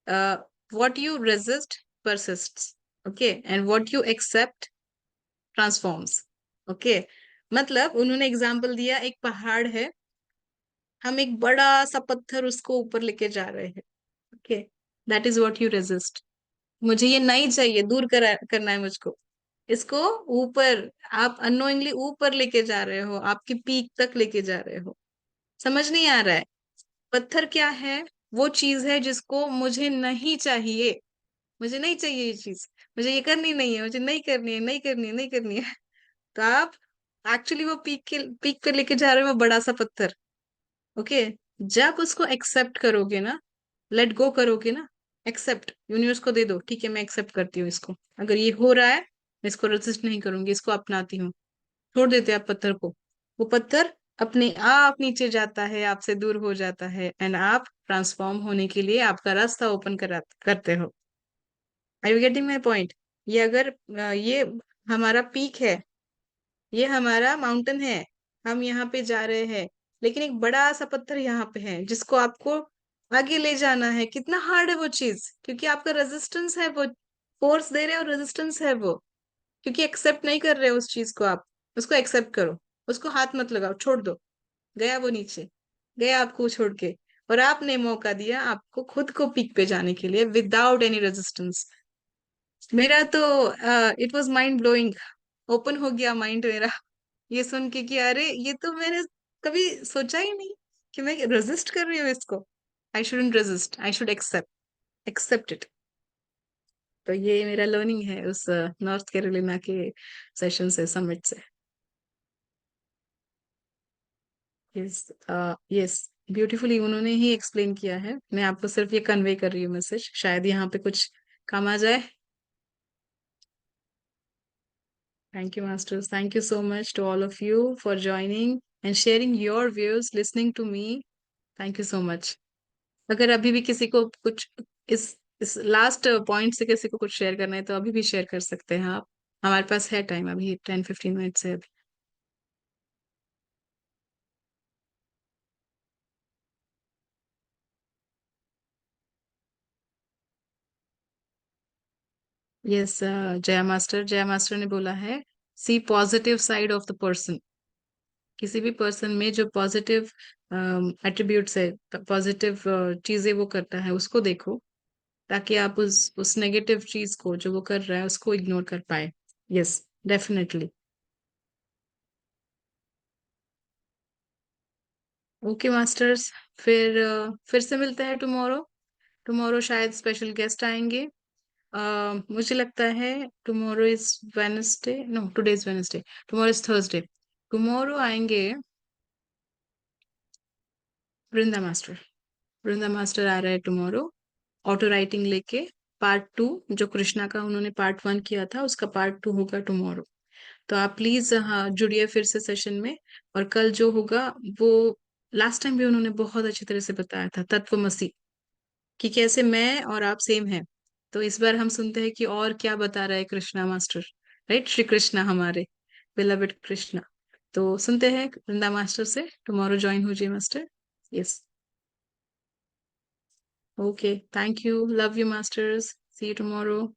what you resist persists, okay, and what you accept transforms. Okay, मतलब उन्होंने एग्जाम्पल दिया, एक पहाड़ है, हम एक बड़ा सा पत्थर उसको ऊपर लेके जा रहे हैं। Okay, that is what you resist. मुझे ये नहीं चाहिए, करना है मुझको, इसको ऊपर, आप अननोइंगली ऊपर लेके जा रहे हो, आपकी पीक तक लेके जा रहे हो। समझ नहीं आ रहा है, पत्थर क्या है? वो चीज है जिसको मुझे नहीं चाहिए, मुझे नहीं चाहिए ये चीज, मुझे ये करनी नहीं है, मुझे नहीं करनी है, नहीं करनी है, नहीं करनी है। तो आप एक्चुअली वो पीक पे लेके जा रहे हो, वो बड़ा सा पत्थर। ओके, जब उसको एक्सेप्ट करोगे ना, लेट गो करोगे ना, एक्सेप्ट, यूनिवर्स को दे दो, ठीक है मैं एक्सेप्ट करती हूँ इसको, अगर ये हो रहा है मैं इसको रेजिस्ट नहीं करूंगी, इसको अपनाती हूँ, छोड़ देते आप पत्थर को, वो पत्थर अपने आप नीचे जाता है, आपसे दूर हो जाता है, एंड आप ट्रांसफॉर्म होने के लिए आपका रास्ता ओपन करते हो। Are you getting my point? ये अगर ये हमारा पीक है, ये हमारा माउंटेन है, हम यहाँ पे जा रहे हैं, लेकिन एक बड़ा सा पत्थर यहाँ पे है जिसको आपको आगे ले जाना है। कितना हार्ड है वो चीज, क्योंकि आपका रेजिस्टेंस है, वो फोर्स दे रहे हो, रेजिस्टेंस है वो, क्योंकि एक्सेप्ट नहीं कर रहे हो उस चीज को। आप उसको एक्सेप्ट करो, उसको हाथ मत लगाओ, छोड़ दो, गया वो नीचे, गया आपको छोड़ के, और आपने मौका दिया आपको खुद को पीक पे जाने के लिए विदाउट एनी रेजिस्टेंस। मेरा तो it was mind blowing, open हो गया माइंड मेरा, ये सुन के कि अरे ये तो मैंने कभी सोचा ही नहीं कि मैं रेजिस्ट कर रही हूँ इसको। I shouldn't resist, I should accept it. तो ये मेरा लर्निंग है उस नॉर्थ कैरोलिना के सेशन से, समिट से। यस, यस, ब्यूटीफुली उन्होंने ही एक्सप्लेन किया है, मैं आपको सिर्फ ये कन्वे कर रही हूँ मैसेज, शायद यहाँ पे कुछ काम आ जाए। Thank you, Masters. Thank you so much to all of you for joining and sharing your views, listening to me. Thank you so much. अगर अभी भी किसी को कुछ इस लास्ट पॉइंट से किसी को कुछ शेयर करना है तो अभी भी शेयर कर सकते हैं आप, हमारे पास है टाइम, अभी 10-15 मिनट से अभी। यस, जया मास्टर ने बोला है, see positive side of the person. किसी भी पर्सन में जो पॉजिटिव एट्रीब्यूट्स है, पॉजिटिव चीजें वो करता है, उसको देखो, ताकि आप उस नेगेटिव चीज को जो वो कर रहा है उसको इग्नोर कर पाए। Yes, definitely. ओके मास्टर्स, फिर से मिलते हैं टुमारो। टुमारो शायद स्पेशल गेस्ट आएंगे। मुझे लगता है tomorrow is Wednesday, no today is Wednesday, tomorrow is Thursday. Tomorrow आएंगे वृंदा मास्टर, वृंदा मास्टर आ रहा है टुमारो, ऑटो राइटिंग लेके, पार्ट 2, जो कृष्णा का उन्होंने पार्ट 1 किया था उसका पार्ट 2 होगा टुमारो। तो आप प्लीज, हाँ, जुड़िए फिर से सेशन में। और कल जो होगा वो, लास्ट टाइम भी उन्होंने बहुत अच्छी तरह से बताया था, तत्वमसी, कि कैसे मैं और आप सेम हैं। तो इस बार हम सुनते हैं कि और क्या बता रहा है कृष्णा मास्टर, राइट? श्री कृष्णा, हमारे बिलवेड कृष्णा। तो सुनते हैं वृंदा मास्टर से। टुमारो ज्वाइन होजिए master. Yes, okay, thank you, love you masters, see you tomorrow.